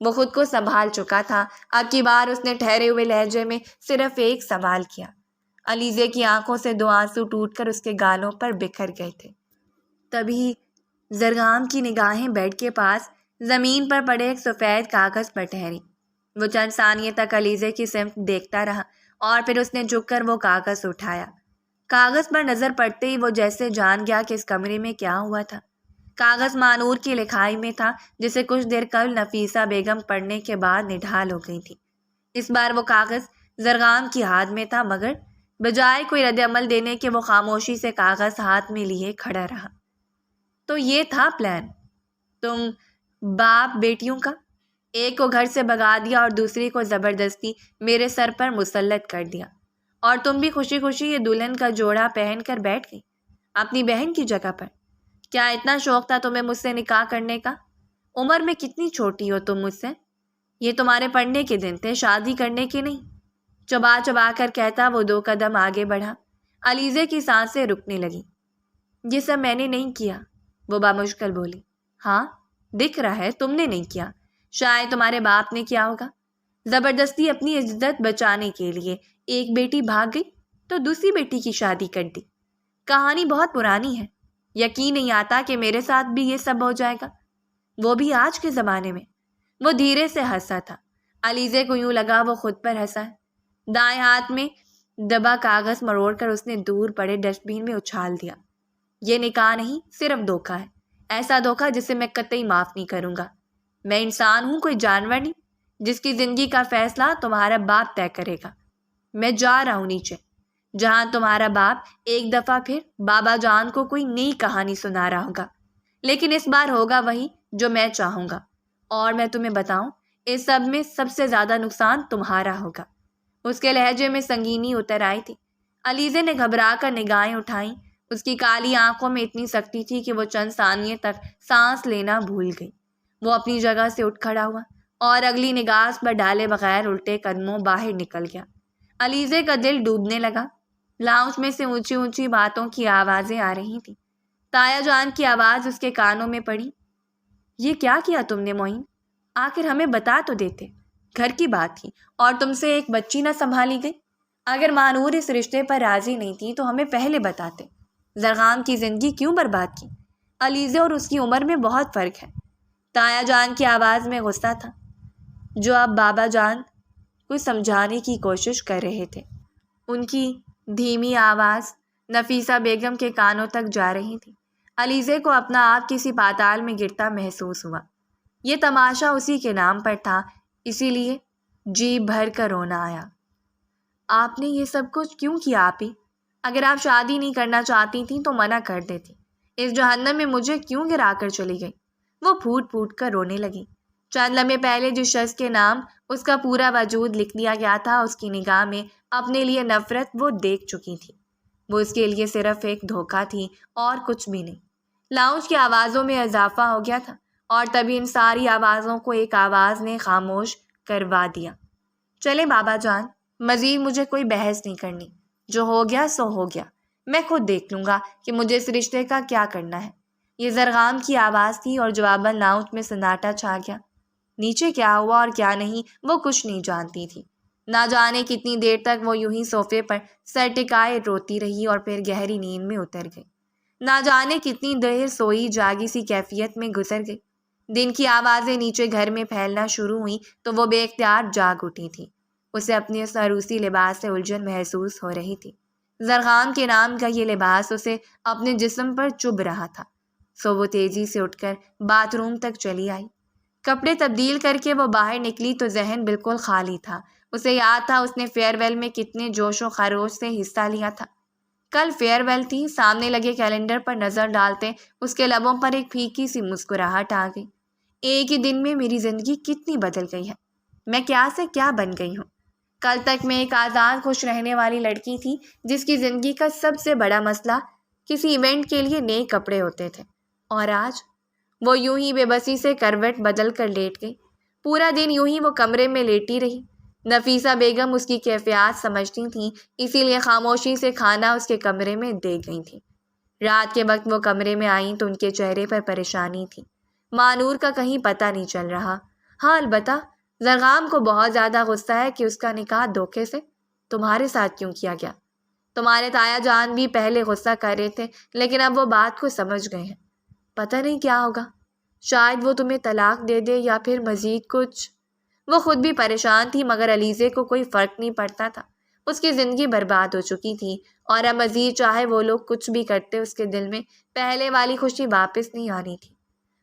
S1: وہ خود کو سنبھال چکا تھا۔ اب کی بار اس نے ٹھہرے ہوئے لہجے میں صرف ایک سوال کیا۔ علیزے کی آنکھوں سے 2 آنسو ٹوٹ کر اس کے گالوں پر بکھر گئے تھے۔ تبھی زرغام کی نگاہیں بیڈ کے پاس زمین پر پڑے ایک سفید کاغذ پر ٹھہری۔ وہ چند ثانیے تک علیزے کی سمت دیکھتا رہا اور پھر اس نے جھک کر وہ کاغذ اٹھایا۔ کاغذ پر نظر پڑتے ہی وہ جیسے جان گیا کہ اس کمرے میں کیا ہوا تھا۔ کاغذ مانور کی لکھائی میں تھا، جسے کچھ دیر قبل نفیسہ بیگم پڑھنے کے بعد نڈھال ہو گئی تھی۔ اس بار وہ کاغذ زرغام کی ہاتھ میں تھا، مگر بجائے کوئی رد عمل دینے کے وہ خاموشی سے کاغذ ہاتھ میں لیے کھڑا رہا۔ تو یہ تھا پلان؟ تم باپ بیٹیوں کا؟ ایک کو گھر سے بھگا دیا اور دوسری کو زبردستی میرے سر پر مسلط کر دیا، اور تم بھی خوشی خوشی یہ دلہن کا جوڑا پہن کر بیٹھ گئی اپنی بہن کی جگہ پر۔ کیا اتنا شوق تھا تمہیں مجھ سے نکاح کرنے کا؟ عمر میں کتنی چھوٹی ہو تم مجھ سے؟ یہ تمہارے پڑھنے کے دن تھے، شادی کرنے کے نہیں۔ چبا چبا کر کہتا وہ 2 قدم آگے بڑھا۔ علیزے کی سانسیں رکنے لگی۔ یہ سب میں نے نہیں کیا، وہ بامشکل بولی۔ ہاں دکھ رہا ہے تم نے نہیں کیا، شاید تمہارے باپ نے کیا ہوگا۔ زبردستی اپنی عزت بچانے کے لیے ایک بیٹی بھاگ گئی تو دوسری بیٹی کی شادی کر دی۔ کہانی بہت پرانی ہے، یقین نہیں آتا کہ میرے ساتھ بھی یہ سب ہو جائے گا، وہ بھی آج کے زمانے میں۔ وہ دھیرے سے ہنسا تھا۔ علیزے کو یوں لگا وہ خود پر ہنسا ہے۔ دائیں ہاتھ میں دبا کاغذ مروڑ کر اس نے دور پڑے ڈسٹ بین میں اچھال دیا۔ یہ نکاح نہیں، صرف دھوکہ ہے، ایسا دھوکہ جسے میں قطعی معاف نہیں کروں گا۔ میں انسان ہوں، کوئی جانور نہیں، جس کی زندگی کا فیصلہ تمہارا باپ طے کرے گا۔ میں جا رہا ہوں نیچے، جہاں تمہارا باپ ایک دفعہ پھر بابا جان کو کوئی نئی کہانی سنا رہا ہوگا، لیکن اس بار ہوگا وہی جو میں چاہوں گا، اور میں تمہیں بتاؤں اس سب میں سب سے زیادہ نقصان تمہارا ہوگا۔ اس کے لہجے میں سنگینی اتر آئی تھی۔ علیزے نے گھبرا کر نگاہیں اٹھائیں۔ اس کی کالی آنکھوں میں اتنی سختی تھی کہ وہ چند ثانیے تک سانس لینا بھول گئی۔ وہ اپنی جگہ سے اٹھ کھڑا ہوا اور اگلی نگاہ پر ڈالے بغیر الٹے قدموں باہر نکل گیا۔ علیزے کا دل ڈوبنے لگا۔ لاؤنج میں سے اونچی اونچی باتوں کی آوازیں آ رہی تھیں۔ تایا جان کی آواز اس کے کانوں میں پڑی۔ یہ کیا کیا تم نے معین؟ آخر ہمیں بتا تو دیتے، گھر کی بات تھی اور تم سے ایک بچی نہ سنبھالی گئی۔ اگر مانور اس رشتے پر راضی نہیں تھی تو ہمیں پہلے بتاتے۔ زرغام کی زندگی کیوں برباد کی؟ علیزے اور اس کی عمر میں بہت فرق ہے۔ تایا جان کی آواز میں غصہ تھا، جو اب بابا جان کو سمجھانے کی کوشش کر رہے تھے۔ ان کی دھیمی آواز نفیسہ بیگم کے کانوں تک جا رہی تھی۔ علیزے کو اپنا آپ کسی پاتال میں گرتا محسوس ہوا۔ یہ تماشا اسی کے نام پر تھا، اسی لیے جی بھر کر رونا آیا۔ آپ نے یہ سب کچھ کیوں کیا آپی؟ اگر آپ شادی نہیں کرنا چاہتی تھیں تو منع کر دیتی۔ اس جہنم میں مجھے کیوں گرا کر چلی گئی؟ وہ پھوٹ پھوٹ کر رونے لگی۔ چند لمحے پہلے جس شخص کے نام اس کا پورا وجود لکھ دیا گیا تھا، اس کی نگاہ میں اپنے لیے نفرت وہ دیکھ چکی تھی۔ وہ اس کے لیے صرف ایک دھوکہ تھی اور کچھ بھی نہیں۔ لاؤنج کی آوازوں میں اضافہ ہو گیا تھا اور تبھی ان ساری آوازوں کو ایک آواز نے خاموش کروا دیا۔ چلے بابا جان، مزید مجھے کوئی بحث نہیں کرنی، جو ہو گیا سو ہو گیا، میں خود دیکھ لوں گا کہ مجھے اس رشتے کا کیا کرنا ہے۔ یہ زرغام کی آواز تھی اور جواباً لاؤنج میں سناٹا چھا گیا۔ نیچے کیا ہوا اور کیا نہیں وہ کچھ نہیں جانتی تھی۔ نہ جانے کتنی دیر تک وہ یوں ہی صوفے پر سر ٹکائے روتی رہی اور پھر گہری نیند میں اتر گئی۔ نہ جانے کتنی دیر سوئی جاگی سی کیفیت میں گزر گئی۔ دن کی آوازیں نیچے گھر میں پھیلنا شروع ہوئیں تو وہ بے اختیار جاگ اٹھی تھی۔ اسے اپنے اس عروسی لباس سے الجھن محسوس ہو رہی تھی۔ زرغام کے نام کا یہ لباس اسے اپنے جسم پر چبھ رہا تھا۔ سو وہ تیزی سے اٹھ کر باتھ روم تک چلی آئی۔ کپڑے تبدیل کر کے وہ باہر نکلی تو ذہن بالکل خالی تھا۔ اسے یاد تھا اس نے فیئر ویل میں کتنے جوش و خروش سے حصہ لیا تھا۔ کل فیئر ویل تھی۔ سامنے لگے کیلنڈر پر نظر ڈالتے اس کے لبوں پر ایک پھیکی سی مسکراہٹ آ گئی۔ ایک ہی دن میں میری زندگی کتنی بدل گئی ہے۔ میں کیا سے کیا بن گئی ہوں۔ کل تک میں ایک آزاد خوش رہنے والی لڑکی تھی جس کی زندگی کا سب سے بڑا مسئلہ کسی ایونٹ کے لیے نئے کپڑے ہوتے تھے، اور آج وہ یوں ہی بے بسی سے کروٹ بدل کر لیٹ گئی۔ پورا دن یوں ہی وہ کمرے میں لیٹی رہی۔ نفیسہ بیگم اس کی کیفیات سمجھتی تھیں، اسی لیے خاموشی سے کھانا اس کے کمرے میں دے گئی تھی۔ رات کے وقت وہ کمرے میں آئیں تو ان کے چہرے پر پریشانی تھی۔ مانور کا کہیں پتہ نہیں چل رہا۔ ہاں البتہ زرغام کو بہت زیادہ غصہ ہے کہ اس کا نکاح دھوکے سے تمہارے ساتھ کیوں کیا گیا۔ تمہارے تایا جان بھی پہلے غصہ کر رہے تھے لیکن اب وہ بات کو سمجھ گئے ہیں۔ پتہ نہیں کیا ہوگا، شاید وہ تمہیں طلاق دے دے یا پھر مزید کچھ۔ وہ خود بھی پریشان تھی مگر علیزے کو کوئی فرق نہیں پڑتا تھا۔ اس کی زندگی برباد ہو چکی تھی اور اب مزید چاہے وہ لوگ کچھ بھی کرتے اس کے دل میں پہلے والی خوشی واپس نہیں آنی تھی۔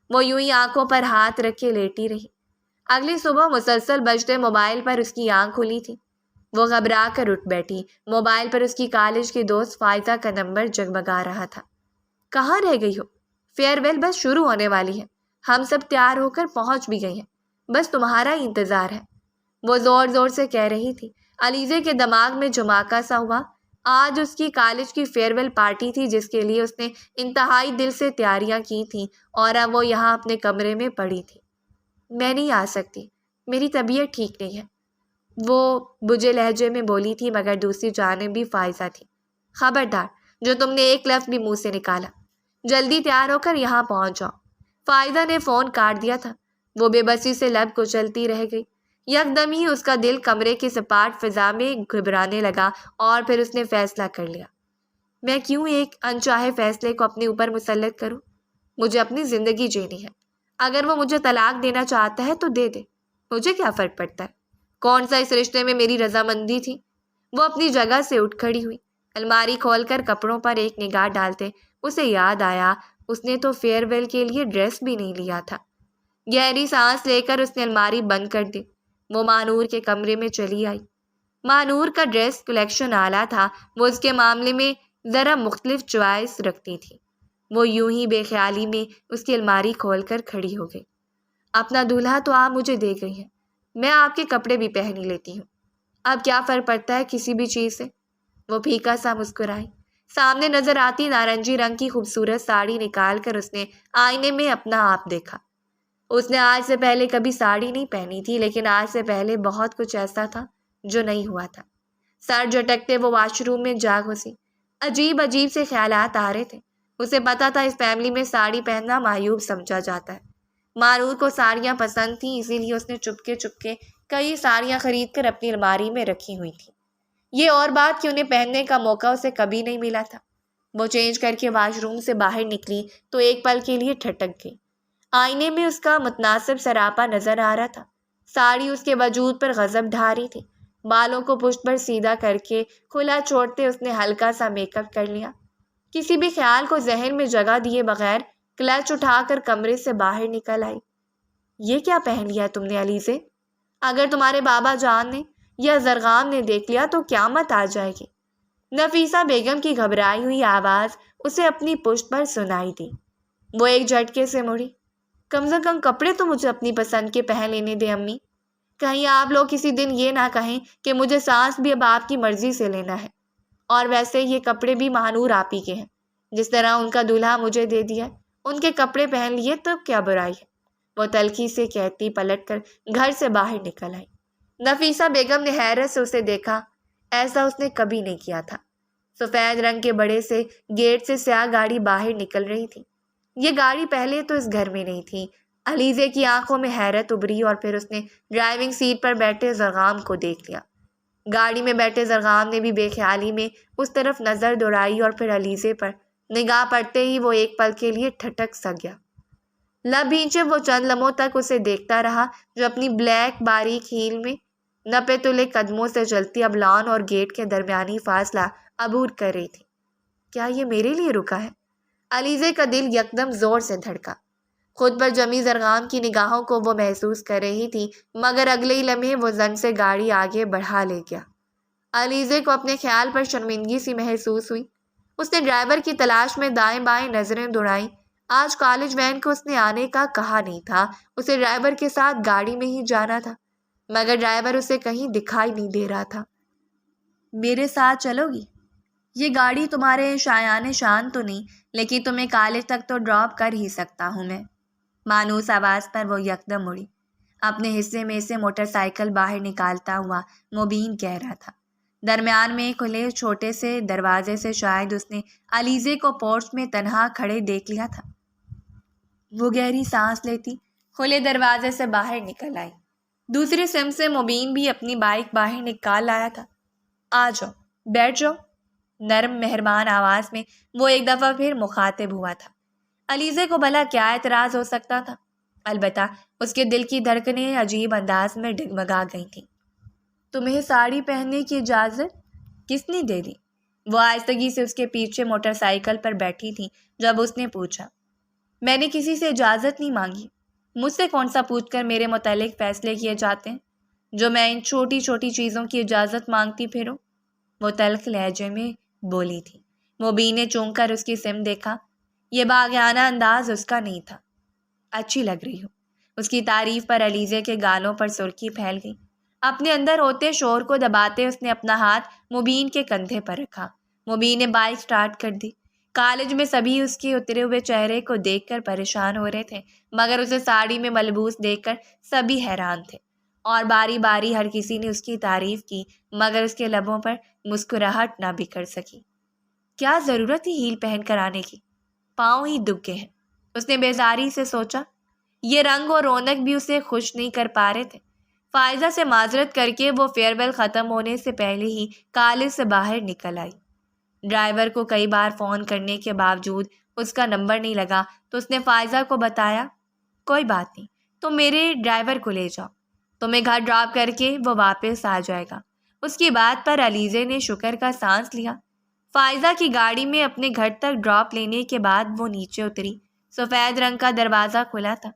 S1: وہ یوں ہی آنکھوں پر ہاتھ رکھے لیٹی رہی۔ اگلی صبح مسلسل بجتے موبائل پر اس کی آنکھ کھلی تھی۔ وہ گھبرا کر اٹھ بیٹھی۔ موبائل پر اس کی کالج کی دوست فائزہ کا نمبر جگمگا رہا تھا۔ کہاں رہ گئی ہو؟ فیئر ویل بس شروع ہونے والی ہے۔ ہم سب تیار ہو کر پہنچ بھی گئی ہیں، بس تمہارا ہی انتظار ہے، وہ زور زور سے کہہ رہی تھی۔ علیزے کے دماغ میں جھماکا سا ہوا۔ آج اس کی کالج کی فیئر ویل پارٹی تھی جس کے لیے اس نے انتہائی دل سے تیاریاں کی تھیں اور اب وہ یہاں اپنے کمرے میں پڑی تھی۔ میں نہیں آ سکتی، میری طبیعت ٹھیک نہیں ہے، وہ بجے لہجے میں بولی تھی مگر دوسری جانب بھی فائزہ تھی۔ خبردار جو تم نے ایک لفظ بھی منہ سے نکالا، جلدی تیار ہو کر یہاں پہنچ جاؤ۔ فائزہ نے فون کاٹ دیا تھا۔ وہ بے بسی سے لب کچلتی رہ گئی۔ یکدم ہی اس کا دل کمرے کی سپاٹ فضا میں گھبرانے لگا اور پھر اس نے فیصلہ کر لیا۔ میں کیوں ایک انچاہے فیصلے کو اپنے اوپر مسلط کروں؟ مجھے اپنی زندگی جینی ہے۔ اگر وہ مجھے طلاق دینا چاہتا ہے تو دے دے، مجھے کیا فرق پڑتا ہے؟ کون سا اس رشتے میں میری رضامندی تھی؟ وہ اپنی جگہ سے اٹھ کھڑی ہوئی۔ الماری کھول کر کپڑوں پر ایک نگاہ ڈالتے اسے یاد آیا اس نے تو فیئر ویل کے لیے ڈریس بھی نہیں لیا تھا۔ گہری سانس لے کر اس نے الماری بند کر دی۔ وہ مانور کے کمرے میں چلی آئی۔ مانور کا ڈریس کلیکشن اعلیٰ تھا۔ وہ اس کے معاملے میں ذرا مختلف چوائس رکھتی تھی۔ وہ یوں ہی بے خیالی میں اس کی الماری کھول کر کھڑی ہو گئی۔ اپنا دولہا تو آپ مجھے دے گئی ہیں، میں آپ کے کپڑے بھی پہن لیتی ہوں، اب کیا فرق پڑتا ہے کسی بھی چیز سے؟ وہ پھیکا سا مسکرائی۔ سامنے نظر آتی نارنجی رنگ کی خوبصورت ساڑی نکال کر اس نے آئینے میں اپنا آپ دیکھا۔ اس نے آج سے پہلے کبھی ساڑی نہیں پہنی تھی لیکن آج سے پہلے بہت کچھ ایسا تھا جو نہیں ہوا تھا۔ سر جھٹکتے وہ واش روم میں جا گھسی۔ عجیب عجیب سے خیالات آ رہے تھے۔ اسے پتا تھا اس فیملی میں ساڑی پہننا معیوب سمجھا جاتا ہے۔ مانور کو ساڑیاں پسند تھیں، اسی لیے اس نے چپکے چپکے کئی ساڑیاں خرید کر اپنی الماری میں رکھی ہوئی تھیں۔ یہ اور بات کہ انہیں پہننے کا موقع اسے کبھی نہیں ملا تھا۔ وہ چینج کر کے واش روم سے باہر نکلی تو ایک پل کے لیے ٹھٹک گئی۔ آئینے میں اس کا متناسب سراپا نظر آ رہا تھا۔ ساڑی اس کے وجود پر غضب ڈھا رہی تھی۔ بالوں کو پشت پر سیدھا کر کے کھلا چھوڑتے اس نے ہلکا سا میک اپ کر لیا۔ کسی بھی خیال کو ذہن میں جگہ دیے بغیر کلچ اٹھا کر کمرے سے باہر نکل آئی۔ یہ کیا پہن لیا تم نے علیزے؟ اگر تمہارے بابا جان نے یا زرغام نے دیکھ لیا تو قیامت آ جائے گی۔ نفیسہ بیگم کی گھبرائی ہوئی آواز اسے اپنی پشت پر سنائی دی۔ وہ ایک جھٹکے سے مڑی۔ کم سے کم کپڑے تو مجھے اپنی پسند کے پہن لینے دے امی، کہیں آپ لوگ کسی دن یہ نہ کہیں کہ مجھے سانس بھی اب آپ کی مرضی سے لینا ہے۔ اور ویسے یہ کپڑے بھی مانور آپ ہی کے ہیں، جس طرح ان کا دولہا مجھے دے دیا، ان کے کپڑے پہن لیے تو کیا برائی ہے؟ وہ تلخی سے کہتی پلٹ کر گھر سے باہر نکل آئی۔ نفیسہ بیگم نے حیرت سے اسے دیکھا۔ ایسا اس نے کبھی نہیں کیا تھا۔ سفید رنگ کے بڑے سے گیٹ سے سیاہ گاڑی باہر نکل رہی تھی۔ یہ گاڑی پہلے تو اس گھر میں نہیں تھی۔ علیزے کی آنکھوں میں حیرت ابھری اور پھر اس نے ڈرائیونگ سیٹ پر بیٹھے زرغام کو دیکھ لیا۔ گاڑی میں بیٹھے زرغام نے بھی بے خیالی میں اس طرف نظر دوڑائی اور پھر علیزے پر نگاہ پڑتے ہی وہ ایک پل کے لیے ٹھٹک سا گیا۔ لب بھینچے وہ چند لمحوں تک اسے دیکھتا رہا جو اپنی بلیک باریک ہیل میں نپے تلے قدموں سے چلتی اب لان اور گیٹ کے درمیانی فاصلہ عبور کر رہی تھی۔ کیا یہ میرے لیے رکا ہے؟ علیزے کا دل یکدم زور سے دھڑکا۔ خود پر جمی زرغام کی نگاہوں کو وہ محسوس کر رہی تھی، مگر اگلے ہی لمحے وہ زن سے گاڑی آگے بڑھا لے گیا۔ علیزے کو اپنے خیال پر شرمندگی سی محسوس ہوئی۔ اس نے ڈرائیور کی تلاش میں دائیں بائیں نظریں دوڑائیں۔ آج کالج وین کو اس نے آنے کا کہا نہیں تھا، اسے ڈرائیور کے ساتھ گاڑی میں ہی جانا تھا، مگر ڈرائیور اسے کہیں دکھائی نہیں دے رہا تھا۔ میرے ساتھ چلو گی؟ یہ گاڑی تمہارے شایان شان تو نہیں، لیکن تمہیں کالج تک تو ڈراپ کر ہی سکتا ہوں میں۔ مانوس آواز پر وہ یکدم مڑی۔ اپنے حصے میں سے موٹر سائیکل باہر نکالتا ہوا مبین کہہ رہا تھا۔ درمیان میں کھلے چھوٹے سے دروازے سے شاید اس نے علیزے کو پورچ میں تنہا کھڑے دیکھ لیا تھا۔ وہ گہری سانس لیتی کھلے دروازے سے باہر نکل آئی۔ دوسری سمت سے مبین بھی اپنی بائک باہر نکال لایا تھا۔ آ جاؤ، بیٹھ جاؤ، نرم مہربان آواز میں وہ ایک دفعہ پھر مخاطب ہوا تھا۔ علیزے کو بھلا کیا اعتراض ہو سکتا تھا؟ البتہ اس کے دل کی دھڑکنیں عجیب انداز میں ڈگمگا گئی تھیں۔ تمہیں ساڑی پہننے کی اجازت کس نے دے دی؟ وہ آہستگی سے اس کے پیچھے موٹر سائیکل پر بیٹھی تھی جب اس نے پوچھا۔ میں نے کسی سے اجازت نہیں مانگی۔ مجھ سے کون سا پوچھ کر میرے متعلق فیصلے کیے جاتے ہیں جو میں ان چھوٹی چھوٹی چیزوں کی اجازت مانگتی پھروں؟ وہ تلخ لہجے میں بولی تھی۔ مبین نے چونک کر اس کی سمت دیکھا۔ یہ باغیانہ انداز اس کا نہیں تھا۔ اچھی لگ رہی ہو۔ اس کی تعریف پر علیزے کے گالوں پر سرخی پھیل گئی۔ اپنے اندر ہوتے شور کو دباتے اس نے اپنا ہاتھ مبین کے کندھے پر رکھا۔ مبین نے بائک سٹارٹ کر دی۔ کالج میں سبھی اس کے اترے ہوئے چہرے کو دیکھ کر پریشان ہو رہے تھے، مگر اسے ساڑی میں ملبوس دیکھ کر سبھی حیران تھے، اور باری باری ہر کسی نے اس کی تعریف کی، مگر اس کے لبوں پر مسکراہٹ نہ بکھر سکی۔ کیا ضرورت تھی ہیل پہن کر آنے کی؟ پاؤں ہی دب گئے ہیں، اس نے بیزاری سے سوچا۔ یہ رنگ اور رونق بھی اسے خوش نہیں کر پا رہے تھے۔ فائزہ سے معذرت کر کے وہ فیئر ویل ختم ہونے سے پہلے ہی کالج سے باہر نکل آئی۔ ڈرائیور کو کئی بار فون کرنے کے باوجود اس کا نمبر نہیں لگا تو اس نے فائزہ کو بتایا، کوئی بات نہیں، تم میرے ڈرائیور کو لے جاؤ، تمہیں گھر ڈراپ کر کے وہ واپس آ جائے گا۔ اس کی بات پر علیزے نے شکر کا سانس لیا۔ فائزہ کی گاڑی میں اپنے گھر تک ڈراپ لینے کے بعد وہ نیچے اتری۔ سفید رنگ کا دروازہ کھلا تھا۔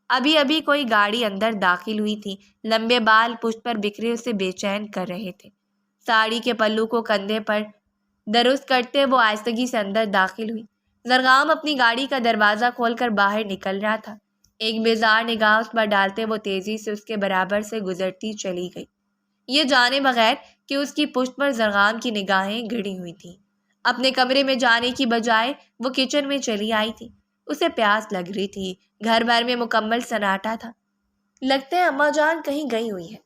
S1: ابھی ابھی کوئی گاڑی اندر داخل ہوئی تھی۔ لمبے بال پشت پر بکھرے اسے بے چین کر رہے تھے۔ ساڑی کے پلو کو کندھے پر درست کرتے وہ آہستگی سے اندر داخل ہوئی۔ زرغام اپنی گاڑی کا دروازہ کھول کر باہر نکل رہا تھا۔ ایک بیزار نگاہ اس پر ڈالتے وہ تیزی سے اس کے برابر سے گزرتی چلی گئی، یہ جانے بغیر کہ اس کی پشت پر زرغام کی نگاہیں گڑی ہوئی تھیں۔ اپنے کمرے میں جانے کی بجائے وہ کچن میں چلی آئی تھی۔ اسے پیاس لگ رہی تھی۔ گھر بھر میں مکمل سناٹا تھا۔ لگتا ہے اماں جان کہیں گئی ہوئی ہے۔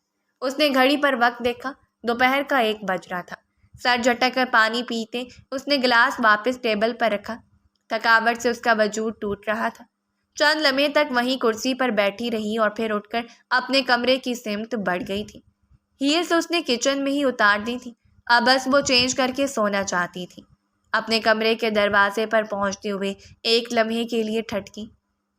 S1: اس نے گھڑی پر وقت دیکھا، دوپہر کا 1 بج رہا تھا۔ سر جھٹک کر پانی پیتے اس نے گلاس واپس ٹیبل پر رکھا۔ تھکاوٹ سے اس کا وجود ٹوٹ رہا تھا۔ چند لمحے تک وہیں کرسی پر بیٹھی رہی اور پھر اٹھ کر اپنے کمرے کی سمت بڑھ گئی تھی۔ ہیلز اس نے کچن میں ہی اتار دی تھی، اب بس وہ چینج کر کے سونا چاہتی تھی۔ اپنے کمرے کے دروازے پر پہنچتے ہوئے ایک لمحے کے لیے ٹھٹکی۔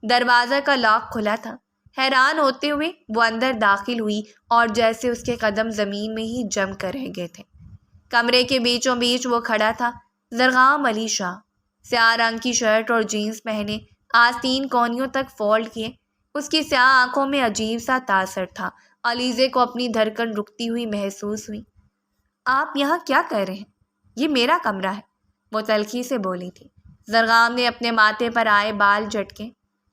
S1: دروازہ کا لاک کھلا تھا۔ حیران ہوتے ہوئے وہ اندر داخل ہوئی اور جیسے اس کے قدم زمین میں ہی جم کر رہ گئے تھے۔ کمرے کے بیچوں بیچ وہ کھڑا تھا، زرغام علی شاہ، سیاہ رنگ کی شرٹ اور جینز پہنے، آستین کونیوں تک فولڈ کیے۔ اس کی سیاہ آنکھوں میں عجیب سا تاثر تھا۔ علیزے کو اپنی دھڑکن رکتی ہوئی محسوس ہوئی۔ آپ یہاں کیا کر رہے ہیں؟ یہ میرا کمرہ ہے، وہ تلخی سے بولی تھی۔ زرغام نے اپنے ماتھے پر آئے بال جھٹکے۔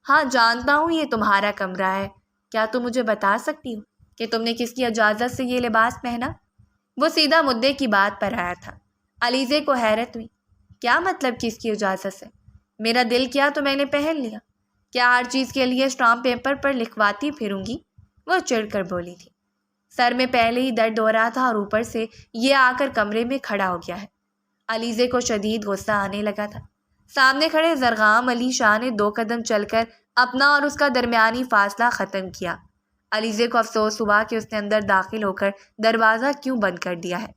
S1: ہاں جانتا ہوں یہ تمہارا کمرہ ہے، کیا تم مجھے بتا سکتی ہو کہ تم نے کس کی اجازت سے یہ لباس پہنا؟ وہ سیدھا مدعے کی بات پر آیا تھا۔ علیزے کو حیرت ہوئی۔ کیا مطلب کس کی اجازت سے؟ میرا دل کیا تو میں نے پہن لیا، کیا ہر چیز کے لیے اسٹامپ پیپر پر لکھواتی پھروں گی؟ وہ چڑھ کر بولی تھی۔ سر میں پہلے ہی درد ہو رہا تھا اور اوپر سے یہ آ کر کمرے میں کھڑا ہو گیا ہے۔ علیزے کو شدید غصہ آنے لگا تھا۔ سامنے کھڑے زرغام علی شاہ نے 2 قدم چل کر اپنا اور اس کا درمیانی فاصلہ ختم کیا۔ علیزے کو افسوس ہوا کہ اس نے اندر داخل ہو کر دروازہ کیوں بند کر دیا ہے۔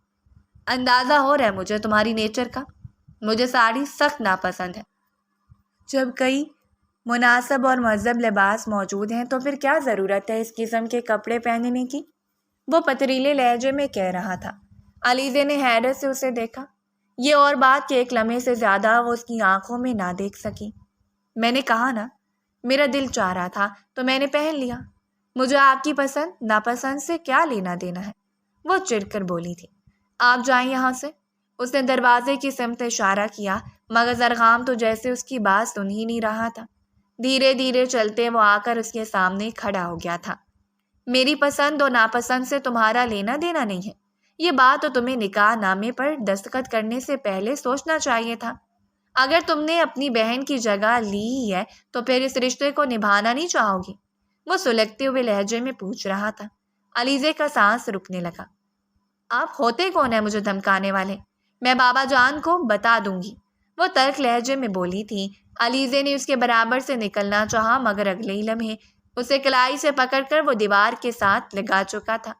S1: اندازہ ہو رہا ہے مجھے تمہاری نیچر کا، مجھے ساڑی سخت ناپسند ہے۔ جب کئی مناسب اور مہذب لباس موجود ہیں تو پھر کیا ضرورت ہے اس قسم کے کپڑے پہننے کی؟ وہ پتریلے لہجے میں کہہ رہا تھا۔ علیزے نے حیرت سے اسے دیکھا۔ یہ اور بات کہ ایک لمحے سے زیادہ وہ اس کی آنکھوں میں نہ دیکھ سکی۔ میں نے کہا نا، میرا دل چاہ رہا تھا تو میں نے پہن لیا۔ مجھے آپ کی پسند ناپسند سے کیا لینا دینا ہے؟ وہ چڑھ کر بولی تھی۔ آپ جائیں یہاں سے۔ اس نے دروازے کی سمت اشارہ کیا، مگر زرغام تو جیسے اس کی بات سن ہی نہیں رہا تھا۔ دھیرے دھیرے چلتے وہ آ کر اس کے سامنے کھڑا ہو گیا تھا۔ میری پسند اور ناپسند سے تمہارا لینا دینا نہیں ہے۔ یہ بات تو تمہیں نکاح نامے پر دستخط کرنے سے پہلے سوچنا چاہیے تھا۔ اگر تم نے اپنی بہن کی جگہ لی ہی ہے تو پھر اس رشتے کو نبھانا نہیں چاہو گی؟ وہ سلگتے ہوئے لہجے میں پوچھ رہا تھا۔ علیزے کا سانس رکنے لگا۔ آپ ہوتے کون ہیں مجھے دھمکانے والے؟ میں بابا جان کو بتا دوں گی، وہ تلخ لہجے میں بولی تھی۔ علیزے نے اس کے برابر سے نکلنا چاہا، مگر اگلے ہی لمحے اسے کلائی سے پکڑ کر وہ دیوار کے ساتھ لگا چکا تھا۔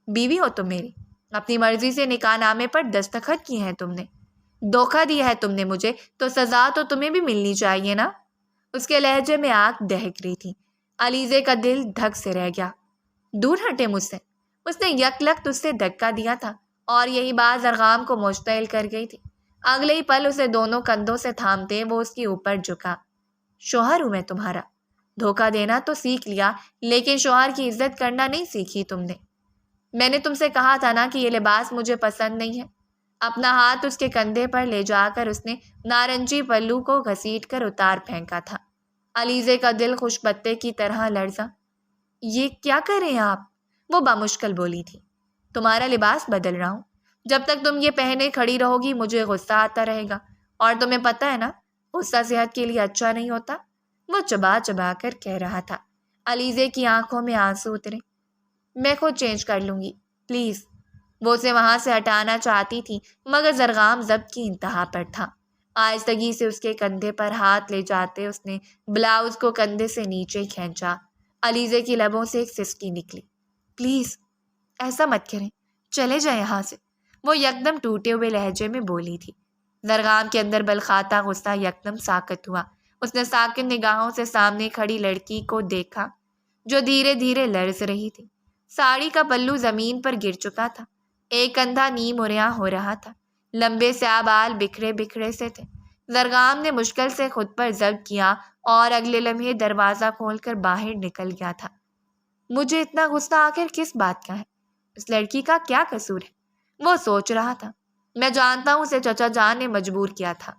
S1: بیوی ہو تم میری، اپنی مرضی سے نکاح نامے پر دستخط کیے ہیں تم نے، دھوکہ دیا ہے تم نے مجھے، تو سزا تو تمہیں بھی ملنی چاہیے نا؟ اس کے لہجے میں آگ دہک رہی تھی۔ علیزے کا دل دھک سے رہ گیا۔ دور ہٹے مجھ سے، اس نے یکلخت اس سے دھکا دیا تھا، اور یہی بات زرغام کو مشتعل کر گئی تھی۔ اگلے ہی پل اسے دونوں کندھوں سے تھامتے وہ اس کے اوپر جھکا۔ شوہر ہوں میں تمہارا، دھوکہ دینا تو سیکھ لیا، لیکن شوہر کی عزت کرنا نہیں سیکھی تم نے۔ میں نے تم سے کہا تھا نا کہ یہ لباس مجھے پسند نہیں ہے۔ اپنا ہاتھ اس کے کندھے پر لے جا کر اس نے نارنجی پلو کو گھسیٹ کر اتار پھینکا تھا۔ علیزے کا دل خوش پتے کی طرح لرزا۔ یہ کیا کر رہے ہیں آپ؟ وہ بامشکل بولی تھی۔ تمہارا لباس بدل رہا ہوں۔ جب تک تم یہ پہنے کھڑی رہو گی مجھے غصہ آتا رہے گا، اور تمہیں پتہ ہے نا غصہ صحت کے لیے اچھا نہیں ہوتا، وہ چبا چبا کر کہہ رہا تھا۔ علیزے کی آنکھوں میں آنسو اترے۔ میں خود چینج کر لوں گی پلیز۔ وہ اسے وہاں سے ہٹانا چاہتی تھی، مگر زرغام ضبط کی انتہا پر تھا۔ آہستگی سے اس کے کندھے پر ہاتھ لے جاتے اس نے بلاؤز کو کندھے سے نیچے کھینچا۔ علیزے کی لبوں سے ایک سسکی نکلی۔ پلیز ایسا مت کریں، چلے جائیں یہاں سے، وہ یکدم ٹوٹے ہوئے لہجے میں بولی تھی۔ زرغام کے اندر بلخاتا غصہ یکدم ساکت ہوا۔ اس نے ساکت نگاہوں سے سامنے کھڑی لڑکی کو دیکھا جو دھیرے دھیرے لرز رہی تھی۔ ساڑی کا پلو زمین پر گر چکا تھا، ایک کندھا نیم عریاں ہو رہا تھا، لمبے سیاہ بال بکھرے بکھرے سے تھے۔ زرغام نے مشکل سے خود پر ضبط کیا اور اگلے لمحے دروازہ کھول کر باہر نکل گیا تھا۔ مجھے اتنا غصہ آخر کس بات کا ہے؟ اس لڑکی کا کیا قصور ہے؟ وہ سوچ رہا تھا۔ میں جانتا ہوں اسے چچا جان نے مجبور کیا تھا۔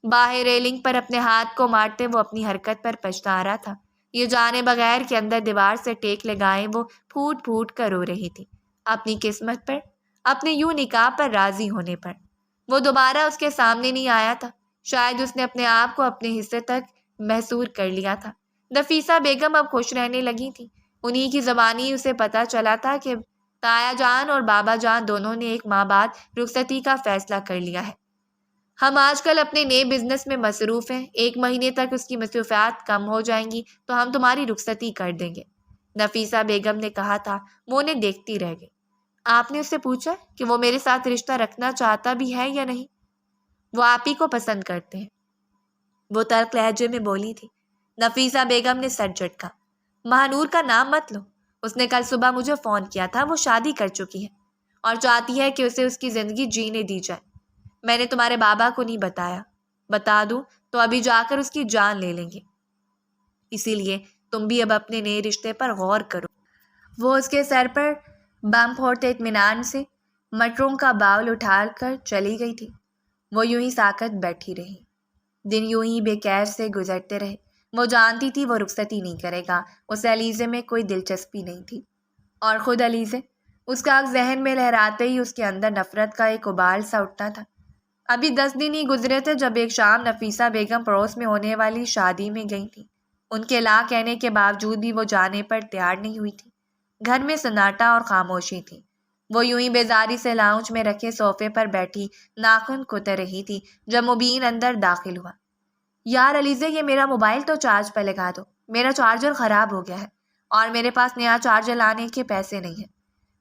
S1: باہر ریلنگ پر اپنے ہاتھ کو مارتے وہ اپنی حرکت پر پچھتا رہا تھا، یہ جانے بغیر کہ اندر دیوار سے ٹیک لگائے وہ پھوٹ پھوٹ کر رو رہی تھی، اپنی قسمت پر، اپنے یوں نکاح پر راضی ہونے پر۔ وہ دوبارہ اس کے سامنے نہیں آیا تھا، شاید اس نے اپنے آپ کو اپنے حصے تک محصور کر لیا تھا۔ نفیسہ بیگم اب خوش رہنے لگی تھی۔ انہی کی زبانی اسے پتہ چلا تھا کہ تایا جان اور بابا جان دونوں نے ایک ماہ بعد رخصتی کا فیصلہ کر لیا ہے۔ ہم آج کل اپنے نئے بزنس میں مصروف ہیں، 1 مہینے تک اس کی مصروفیات کم ہو جائیں گی تو ہم تمہاری رخصتی کر دیں گے، نفیسہ بیگم نے کہا تھا۔ وہ انہیں دیکھتی رہ گئی۔ آپ نے اس سے پوچھا کہ وہ میرے ساتھ رشتہ رکھنا چاہتا بھی ہے یا نہیں؟ وہ آپ ہی کو پسند کرتے ہیں، وہ تلخ لہجے میں بولی تھی۔ نفیسہ بیگم نے سر جھٹکا۔ مہانور کا نام مت لو، اس نے کل صبح مجھے فون کیا تھا، وہ شادی کر چکی ہے اور چاہتی ہے کہ اسے اس کی زندگی جینے دی جائے۔ میں نے تمہارے بابا کو نہیں بتایا، بتا دوں تو ابھی جا کر اس کی جان لے لیں گے، اسی لیے تم بھی اب اپنے نئے رشتے پر غور کرو۔ وہ اس کے سر پر بم پھوڑتے اطمینان سے مٹروں کا باؤل اٹھا کر چلی گئی تھی۔ وہ یوں ہی ساکت بیٹھی رہی۔ دن یوں ہی بے قید سے گزرتے رہے۔ وہ جانتی تھی وہ رخصتی نہیں کرے گا، اسے علیزے میں کوئی دلچسپی نہیں تھی، اور خود علیزے، اس کا ذہن میں لہراتے ہی اس کے اندر نفرت کا ایک ابال سا اٹھتا تھا۔ ابھی 10 دن ہی گزرے تھے جب ایک شام نفیسہ بیگم پڑوس میں ہونے والی شادی میں گئی تھی۔ ان کے لا کہنے کے باوجود بھی وہ جانے پر تیار نہیں ہوئی تھی۔ گھر میں سناٹا اور خاموشی تھی۔ وہ یوں ہی بیزاری سے لاؤنج میں رکھے صوفے پر بیٹھی ناخن کتر رہی تھی جب مبین اندر داخل ہوا۔ یار علیزے، یہ میرا موبائل تو چارج پہ لگا دو، میرا چارجر خراب ہو گیا ہے اور میرے پاس نیا چارجر لانے کے پیسے نہیں ہیں،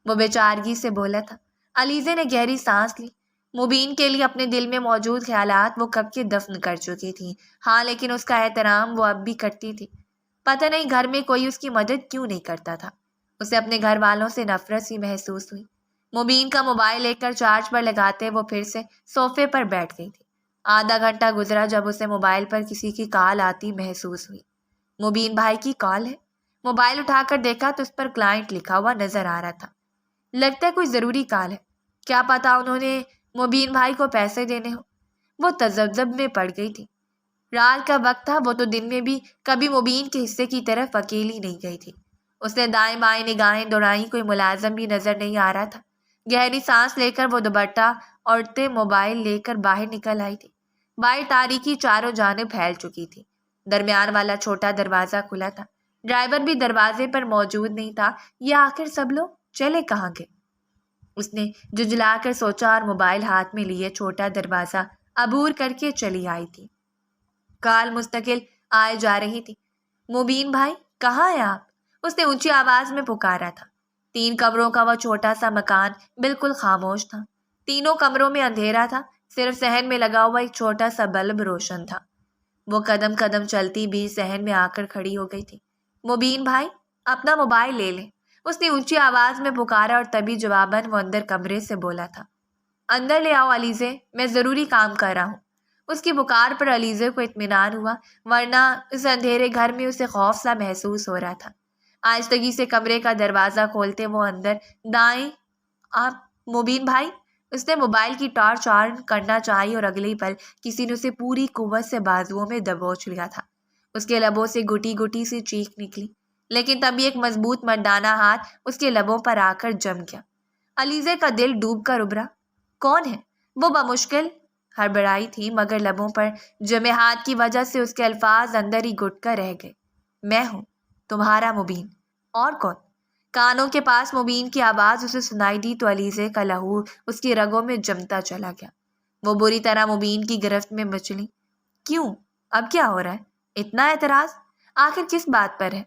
S1: وہ بے چارگی سے بولا تھا۔ علیزے نے گہری سانس لی۔ مبین کے لیے اپنے دل میں موجود خیالات وہ کب کے دفن کر چکی تھی۔ ہاں لیکن اس کا احترام وہ اب بھی کرتی تھی۔ پتہ نہیں گھر میں کوئی اس کی مدد کیوں نہیں کرتا تھا۔ اسے اپنے گھر والوں سے نفرت سی محسوس ہوئی۔ مبین کا موبائل لے کر چارج پر لگاتے وہ پھر سے صوفے پر بیٹھ گئی تھی۔ آدھا گھنٹہ گزرا جب اسے موبائل پر کسی کی کال آتی محسوس ہوئی۔ مبین بھائی کی کال ہے۔ موبائل اٹھا کر دیکھا تو اس پر کلائنٹ لکھا ہوا نظر آ رہا تھا۔ لگتا ہے کوئی ضروری کال ہے، کیا پتا انہوں نے مبین بھائی کو پیسے دینے ہو۔ وہ تذبذب میں پڑ گئی تھی۔ رات کا وقت تھا، وہ تو دن میں بھی کبھی مبین کے حصے کی طرف اکیلی نہیں گئی تھی۔ اس نے دائیں بائیں نگاہیں دوڑائیں، کوئی ملازم بھی نظر نہیں آ رہا تھا۔ گہری سانس لے کر وہ دوپٹہ اوڑھتے موبائل لے کر باہر نکل آئی تھی۔ باہر تاریکی چاروں جانب پھیل چکی تھی۔ درمیان والا چھوٹا دروازہ کھلا تھا۔ ڈرائیور بھی دروازے پر موجود نہیں تھا۔ یہ آخر سب لوگ چلے کہاں گئے؟ اس نے جھجلا کر سوچا اور موبائل ہاتھ میں لیے چھوٹا دروازہ عبور کر کے چلی آئی تھی۔ کال مستقل آئے جا رہی تھی۔ مبین بھائی کہاں ہیں آپ؟ اس نے اونچی آواز میں پکارا تھا۔ 3 کمروں کا وہ چھوٹا سا مکان بالکل خاموش تھا۔ تینوں کمروں میں اندھیرا تھا، صرف صحن میں لگا ہوا ایک چھوٹا سا بلب روشن تھا۔ وہ قدم قدم چلتی بھی صحن میں آ کر کھڑی ہو گئی تھی۔ مبین بھائی اپنا موبائل لے لیں، اس نے اونچی آواز میں پکارا اور تبھی جواباً وہ اندر کمرے سے بولا تھا۔ اندر لے آؤ علیزے، میں ضروری کام کر رہا ہوں۔ اس کی پکار پر علیزے کو اطمینان ہوا، ورنہ اس اندھیرے گھر میں اسے خوف سا محسوس ہو رہا تھا۔ آہستگی سے کمرے کا دروازہ کھولتے وہ اندر دائیں آپ مبین بھائی، اس نے موبائل کی ٹارچ آن کرنا چاہی اور اگلی پل کسی نے اسے پوری قوت سے بازوؤں میں دبوچ لیا تھا۔ اس کے لبوں سے گٹی گٹی سی چیخ نکلی، لیکن تبھی ایک مضبوط مردانہ ہاتھ اس کے لبوں پر آ کر جم گیا۔ علیزے کا دل ڈوب کر ابھرا۔ کون ہے؟ وہ بمشکل ہڑبڑائی تھی، مگر لبوں پر جمے ہاتھ کی وجہ سے اس کے الفاظ اندر ہی گھٹ کر رہ گئے۔ میں ہوں، تمہارا مبین۔ اور کون؟ کانوں کے پاس مبین کی آواز اسے سنائی دی تو علیزے کا لہو اس کی رگوں میں جمتا چلا گیا۔ وہ بری طرح مبین کی گرفت میں مچلی۔ کیوں؟ اب کیا ہو رہا ہے؟ اتنا اعتراض؟ آخر کس بات پر ہے؟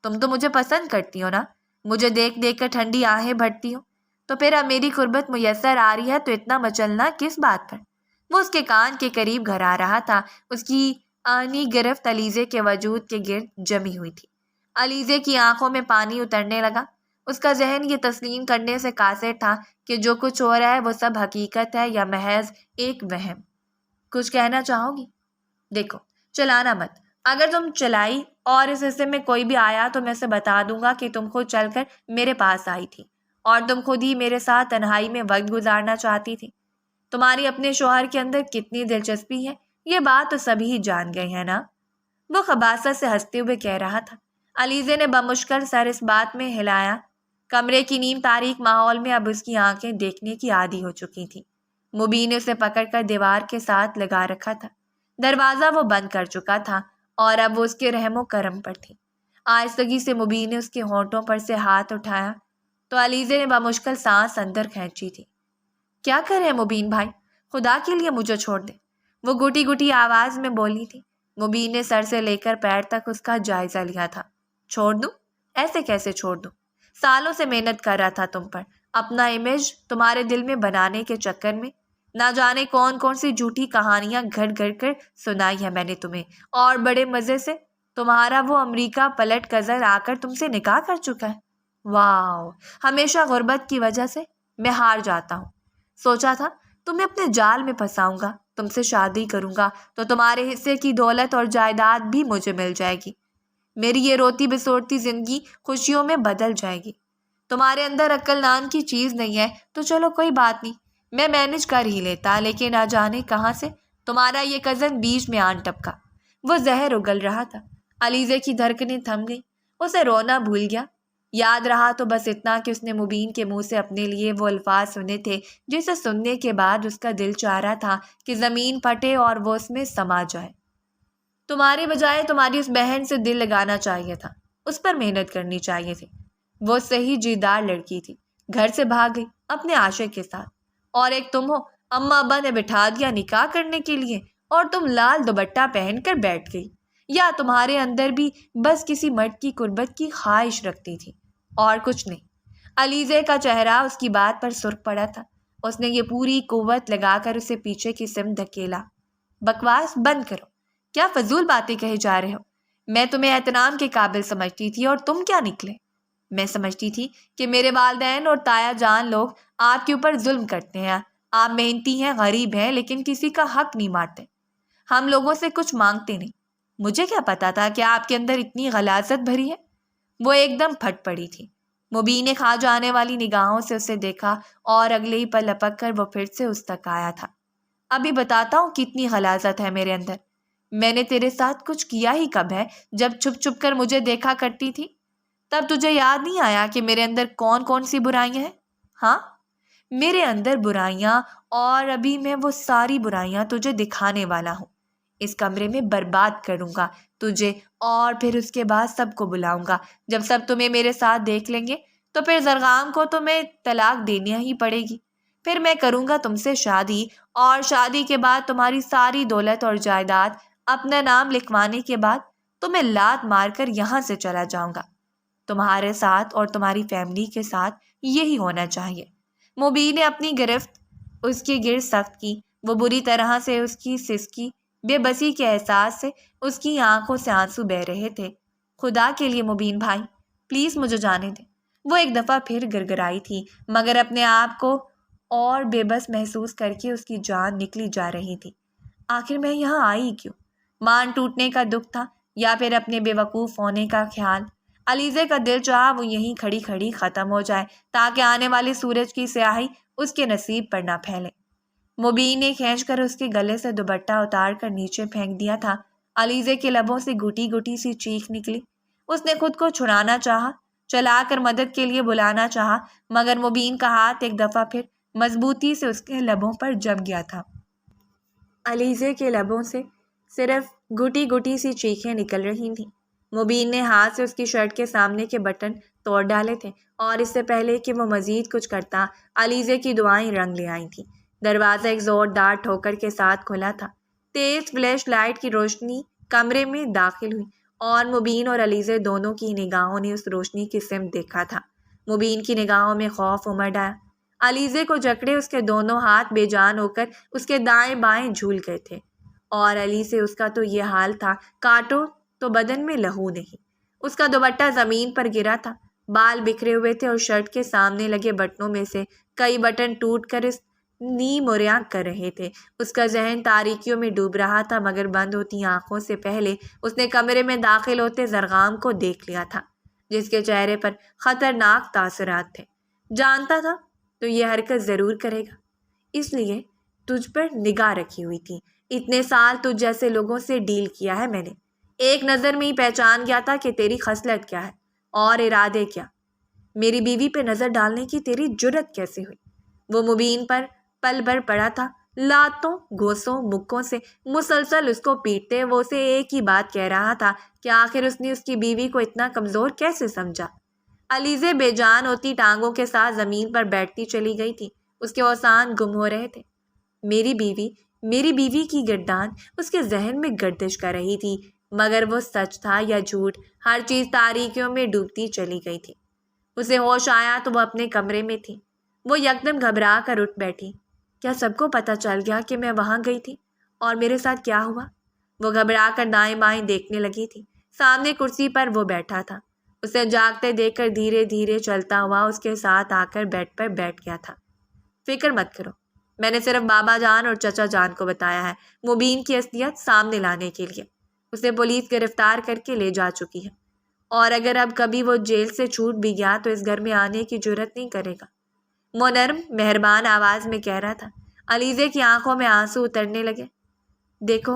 S1: تم تو مجھے پسند کرتی ہو نا؟ مجھے دیکھ دیکھ کر ٹھنڈی آہیں بھرتی ہو، تو پھر اب میری قربت میسر آ رہی ہے تو اتنا مچلنا کس بات پر؟ وہ اس کے کان کے قریب گھر آ رہا تھا۔ اس کی آنی گرفت علیزے کے وجود کے گرد جمی ہوئی تھی۔ علیزے کی آنکھوں میں پانی اترنے لگا۔ اس کا ذہن یہ تسلیم کرنے سے قاصر تھا کہ جو کچھ ہو رہا ہے وہ سب حقیقت ہے یا محض ایک وہم۔ کچھ کہنا چاہو گی؟ دیکھو، چلانا مت۔ اگر تم چلائی اور اس حصے میں کوئی بھی آیا تو میں اسے بتا دوں گا کہ تم خود چل کر میرے پاس آئی تھی اور تم خود ہی میرے ساتھ تنہائی میں وقت گزارنا چاہتی تھی۔ تمہاری اپنے شوہر کے اندر کتنی دلچسپی ہے یہ بات تو سبھی ہی جان گئے ہیں نا؟ وہ خباثت سے ہنستے ہوئے کہہ رہا تھا۔ علیزے نے بمشکل سر اس بات میں ہلایا۔ کمرے کی نیم تاریک ماحول میں اب اس کی آنکھیں دیکھنے کی عادی ہو چکی تھیں۔ مبین نے اسے پکڑ کر دیوار کے ساتھ لگا رکھا تھا۔ دروازہ وہ بند کر چکا تھا اور اب وہ اس کے رحم و کرم پر تھی۔ آہستگی سے مبین نے اس کے ہونٹوں پر سے ہاتھ اٹھایا تو علیزے نے بمشکل سانس اندر کھینچی تھی۔ کیا کر رہے ہیں مبین بھائی؟ خدا کے لیے مجھے چھوڑ دیں، وہ گٹی گٹی آواز میں بولی تھی۔ مبین نے سر سے لے کر پیر تک اس کا جائزہ لیا تھا۔ چھوڑ دوں؟ ایسے کیسے چھوڑ دوں؟ سالوں سے محنت کر رہا تھا تم پر، اپنا امیج تمہارے دل میں بنانے کے چکر میں۔ نہ جانے کون کون سی جھوٹی کہانیاں گھڑ گھڑ کر سنائی ہے میں نے تمہیں، اور بڑے مزے سے تمہارا وہ امریکہ پلٹ کزن آ کر تم سے نکاح کر چکا ہے۔ واو، ہمیشہ غربت کی وجہ سے میں ہار جاتا ہوں۔ سوچا تھا تمہیں اپنے جال میں پھنساؤں گا، تم سے شادی کروں گا تو تمہارے حصے کی دولت اور جائیداد بھی مجھے مل جائے گی۔ میری یہ روتی بسورتی زندگی خوشیوں میں بدل جائے گی۔ تمہارے اندر عقل نام کی چیز نہیں ہے تو چلو کوئی بات نہیں، میں مینج کر ہی لیتا، لیکن نہ جانے کہاں سے تمہارا یہ کزن بیچ میں آن ٹپکا۔ وہ زہر اگل رہا تھا۔ علیزے کی دھڑکنیں تھم گئی، اسے رونا بھول گیا۔ یاد رہا تو بس اتنا کہ اس نے مبین کے منہ سے اپنے لیے وہ الفاظ سنے تھے جسے سننے کے بعد اس کا دل چاہ رہا تھا کہ زمین پھٹے اور وہ اس میں سما جائے۔ تمہارے بجائے تمہاری اس بہن سے دل لگانا چاہیے تھا، اس پر محنت کرنی چاہیے تھی۔ وہ صحیح جیدار لڑکی تھی، گھر سے بھاگ گئی اپنے عاشق کے ساتھ، اور ایک تم ہو، اماں ابا نے بٹھا دیا نکاح کرنے کے لیے اور تم لال دوپٹہ پہن کر بیٹھ گئی، یا تمہارے اندر بھی بس کسی مرد کی قربت کی خواہش رکھتی تھی اور کچھ نہیں۔ علیزے کا چہرہ اس کی بات پر سرخ پڑا تھا۔ اس نے یہ پوری قوت لگا کر اسے پیچھے کی سمت دھکیلا۔ بکواس بند کرو، کیا فضول باتیں کہے جا رہے ہو؟ میں تمہیں احترام کے قابل سمجھتی تھی اور تم کیا نکلے؟ میں سمجھتی تھی کہ میرے والدین اور تایا جان لوگ آپ کے اوپر ظلم کرتے ہیں، آپ محنتی ہیں، غریب ہیں، لیکن کسی کا حق نہیں مارتے، ہم لوگوں سے کچھ مانگتے نہیں۔ مجھے کیا پتا تھا کہ آپ کے اندر اتنی غلاظت بھری ہے؟ وہ ایک دم پھٹ پڑی تھی۔ مبین نے کھا جانے والی نگاہوں سے اسے دیکھا اور اگلے ہی پل لپک کر وہ پھر سے اس تک آیا تھا۔ ابھی بتاتا ہوں کتنی غلاظت ہے میرے اندر۔ میں نے تیرے ساتھ کچھ کیا ہی کب ہے جب چھپ چھپ کر مجھے دیکھا کرتی تھی؟ تب تجھے یاد نہیں آیا کہ میرے اندر کون کون سی برائیاں ہیں؟ ہاں، میرے اندر برائیاں، اور ابھی میں وہ ساری برائیاں تجھے دکھانے والا ہوں۔ اس کمرے میں برباد کروں گا تجھے، اور پھر اس کے بعد سب کو بلاؤں گا۔ جب سب تمہیں میرے ساتھ دیکھ لیں گے تو پھر زرغام کو تمہیں طلاق دینا ہی پڑے گی۔ پھر میں کروں گا تم سے شادی، اور شادی کے بعد تمہاری ساری دولت اور جائیداد اپنا نام لکھوانے کے بعد تمہیں لات مار کر یہاں سے چلا جاؤں گا۔ تمہارے ساتھ اور تمہاری فیملی کے ساتھ یہی ہونا چاہیے۔ مبین نے اپنی گرفت اس کے گرد سخت کی۔ وہ بری طرح سے اس کی سسکی، بے بسی کے احساس سے اس کی آنکھوں سے آنسو بہہ رہے تھے۔ خدا کے لیے مبین بھائی، پلیز مجھے جانے دیں۔ وہ ایک دفعہ پھر گڑگڑائی تھی، مگر اپنے آپ کو اور بے بس محسوس کر کے اس کی جان نکلی جا رہی تھی۔ آخر میں یہاں آئی کیوں؟ مان ٹوٹنے کا دکھ تھا یا پھر اپنے بے وقوف ہونے کا خیال؟ علیزے کا دل چاہا وہ یہیں کھڑی کھڑی ختم ہو جائے تاکہ آنے والے سورج کی سیاہی اس کے نصیب پر نہ پھیلے۔ مبین نے کھینچ کر اس کے گلے سے دوپٹہ اتار کر نیچے پھینک دیا تھا۔ علیزے کے لبوں سے گھٹی گھٹی سی چیخ نکلی۔ اس نے خود کو چھڑانا چاہا، چلا کر مدد کے لیے بلانا چاہا، مگر مبین کا ہاتھ ایک دفعہ پھر مضبوطی سے اس کے لبوں پر جم گیا تھا۔ علیزے کے لبوں سے صرف گھٹی گھٹی سی چیخیں نکل رہی تھیں۔ مبین نے ہاتھ سے اس کی شرٹ کے سامنے کے بٹن توڑ ڈالے تھے، اور اس سے پہلے کہ وہ مزید کچھ کرتا، علیزے کی دعائیں رنگ لے آئی تھیں۔ دروازہ ایک زوردار ٹھوکر کے ساتھ کھلا تھا۔ تیز فلیش لائٹ کی روشنی کمرے میں داخل ہوئی، اور مبین اور علیزے دونوں کی نگاہوں نے اس روشنی کی سمت دیکھا تھا۔ مبین کی نگاہوں میں خوف امڑ آیا۔ علیزے کو جکڑے اس کے دونوں ہاتھ بے جان ہو کر اس کے دائیں بائیں جھول گئے تھے، اور علی سے اس کا تو یہ حال تھا، کاٹو تو بدن میں لہو نہیں۔ اس کا دوپٹہ زمین پر گرا تھا، بال بکھرے ہوئے تھے، اور شرٹ کے سامنے لگے بٹنوں میں سے کئی بٹن ٹوٹ کر اس نیم اوریاں کر رہے تھے۔ اس کا ذہن تاریکیوں میں ڈوب رہا تھا، مگر بند ہوتی آنکھوں سے پہلے اس نے کمرے میں داخل ہوتے زرغام کو دیکھ لیا تھا، جس کے چہرے پر خطرناک تاثرات تھے۔ جانتا تھا تو یہ حرکت ضرور کرے گا، اس لیے تجھ پر نگاہ رکھی ہوئی تھی۔ اتنے سال تجھ جیسے لوگوں سے ڈیل کیا ہے میں نے، ایک نظر میں ہی پہچان گیا تھا کہ تیری خصلت کیا ہے اور ارادے کیا۔ میری بیوی پہ نظر ڈالنے کی تیری جرت کیسے ہوئی؟ وہ مبین پر پل بھر پڑا تھا، لاتوں گھوسوں مکوں سے مسلسل اس کو پیٹتے وہ اسے ایک ہی بات کہہ رہا تھا کہ آخر اس نے اس کی بیوی کو اتنا کمزور کیسے سمجھا۔ علیزے بے جان ہوتی ٹانگوں کے ساتھ زمین پر بیٹھتی چلی گئی تھی، اس کے اوسان گم ہو رہے تھے۔ میری بیوی کی گردان اس کے ذہن میں گردش کر رہی تھی، مگر وہ سچ تھا یا جھوٹ، ہر چیز تاریکیوں میں ڈوبتی چلی گئی تھی۔ اسے ہوش آیا تو وہ اپنے کمرے میں تھی۔ وہ یکدم گھبرا کر اٹھ بیٹھی۔ کیا سب کو پتہ چل گیا کہ میں وہاں گئی تھی اور میرے ساتھ کیا ہوا؟ وہ گھبرا کر دائیں بائیں دیکھنے لگی تھی۔ سامنے کرسی پر وہ بیٹھا تھا، اسے جاگتے دیکھ کر دھیرے دھیرے چلتا ہوا اس کے ساتھ آ کر بیڈ پر بیٹھ گیا تھا۔ فکر مت کرو، میں نے صرف بابا جان اور چچا جان کو بتایا ہے مبین کی اصلیت سامنے لانے کے لیے۔ اسے پولیس گرفتار کر کے لے جا چکی ہے، اور اگر اب کبھی وہ جیل سے چھوٹ بھی گیا تو اس گھر میں آنے کی جرت نہیں کرے گا، وہ نرم مہربان آواز میں کہہ رہا تھا۔ علیزے کی آنکھوں میں آنسو اترنے لگے۔ دیکھو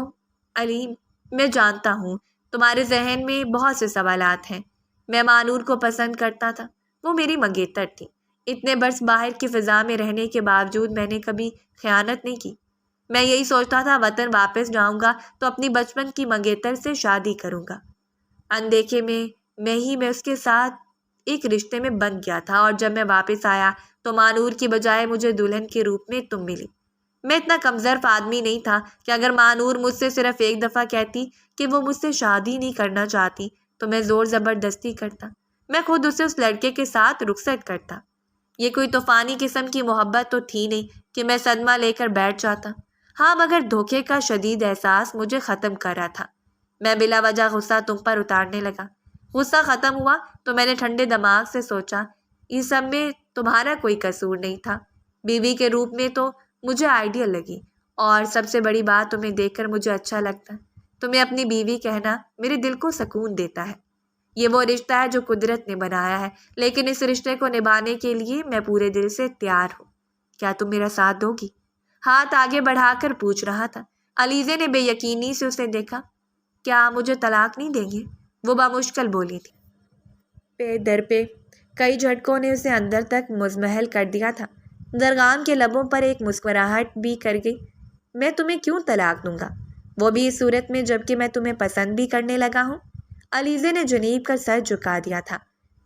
S1: علی، میں جانتا ہوں تمہارے ذہن میں بہت سے سوالات ہیں۔ میں مانور کو پسند کرتا تھا، وہ میری منگیتر تھی۔ اتنے برس باہر کی فضا میں رہنے کے باوجود میں نے کبھی خیانت نہیں کی۔ میں یہی سوچتا تھا وطن واپس جاؤں گا تو اپنی بچپن کی منگیتر سے شادی کروں گا۔ اندیکھے میں اس کے ساتھ ایک رشتے میں بن گیا تھا، اور جب میں واپس آیا تو مانور کی بجائے مجھے دلہن کے روپ میں تم ملی۔ میں اتنا کمزرف آدمی نہیں تھا کہ اگر مانور مجھ سے صرف ایک دفعہ کہتی کہ وہ مجھ سے شادی نہیں کرنا چاہتی تو میں زور زبردستی کرتا، میں خود اسے اس لڑکے کے ساتھ رخصت کرتا۔ یہ کوئی طوفانی قسم کی محبت تو تھی نہیں کہ میں صدمہ لے کر بیٹھ جاتا۔ ہاں مگر دھوکے کا شدید احساس مجھے ختم کر رہا تھا۔ میں بلا وجہ غصہ تم پر اتارنے لگا۔ غصہ ختم ہوا تو میں نے ٹھنڈے دماغ سے سوچا اس سب میں تمہارا کوئی قصور نہیں تھا۔ بیوی کے روپ میں تو مجھے آئیڈیل لگی، اور سب سے بڑی بات تمہیں دیکھ کر مجھے اچھا لگتا۔ تمہیں اپنی بیوی کہنا میرے دل کو سکون دیتا ہے۔ یہ وہ رشتہ ہے جو قدرت نے بنایا ہے، لیکن اس رشتے کو نبھانے کے لیے میں پورے دل سے تیار ہوں۔ کیا تم میرا ساتھ دو گی؟ ہاتھ آگے بڑھا کر پوچھ رہا تھا۔ علیزے نے بے یقینی سے اسے دیکھا۔ کیا مجھے طلاق نہیں دیں گے؟ وہ بامشکل بولی تھی۔ پے در پہ کئی جھٹکوں نے اسے اندر تک مزمحل کر دیا تھا۔ درگام کے لبوں پر ایک مسکراہٹ بھی کر گئی۔ میں تمہیں کیوں طلاق دوں گا؟ وہ بھی اس صورت میں جب کہ میں تمہیں پسند بھی کرنے لگا ہوں۔ علیزے نے جنیب کا سر جھکا دیا تھا۔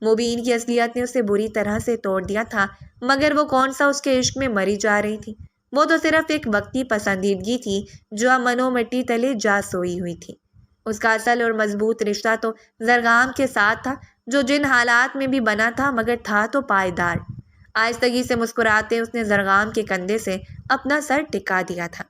S1: مبین کی اصلیت نے اسے بری طرح سے توڑ دیا تھا، مگر وہ کون سا اس کے عشق میں مری جا رہی تھی؟ وہ تو صرف ایک وقتی پسندیدگی تھی جو اب منو مٹی تلے جا سوئی ہوئی تھی۔ اس کا اصل اور مضبوط رشتہ تو زرگام کے ساتھ تھا، جو جن حالات میں بھی بنا تھا مگر تھا تو پائیدار۔ آہستگی سے مسکراتے اس نے زرگام کے کندھے سے اپنا سر ٹکا دیا تھا۔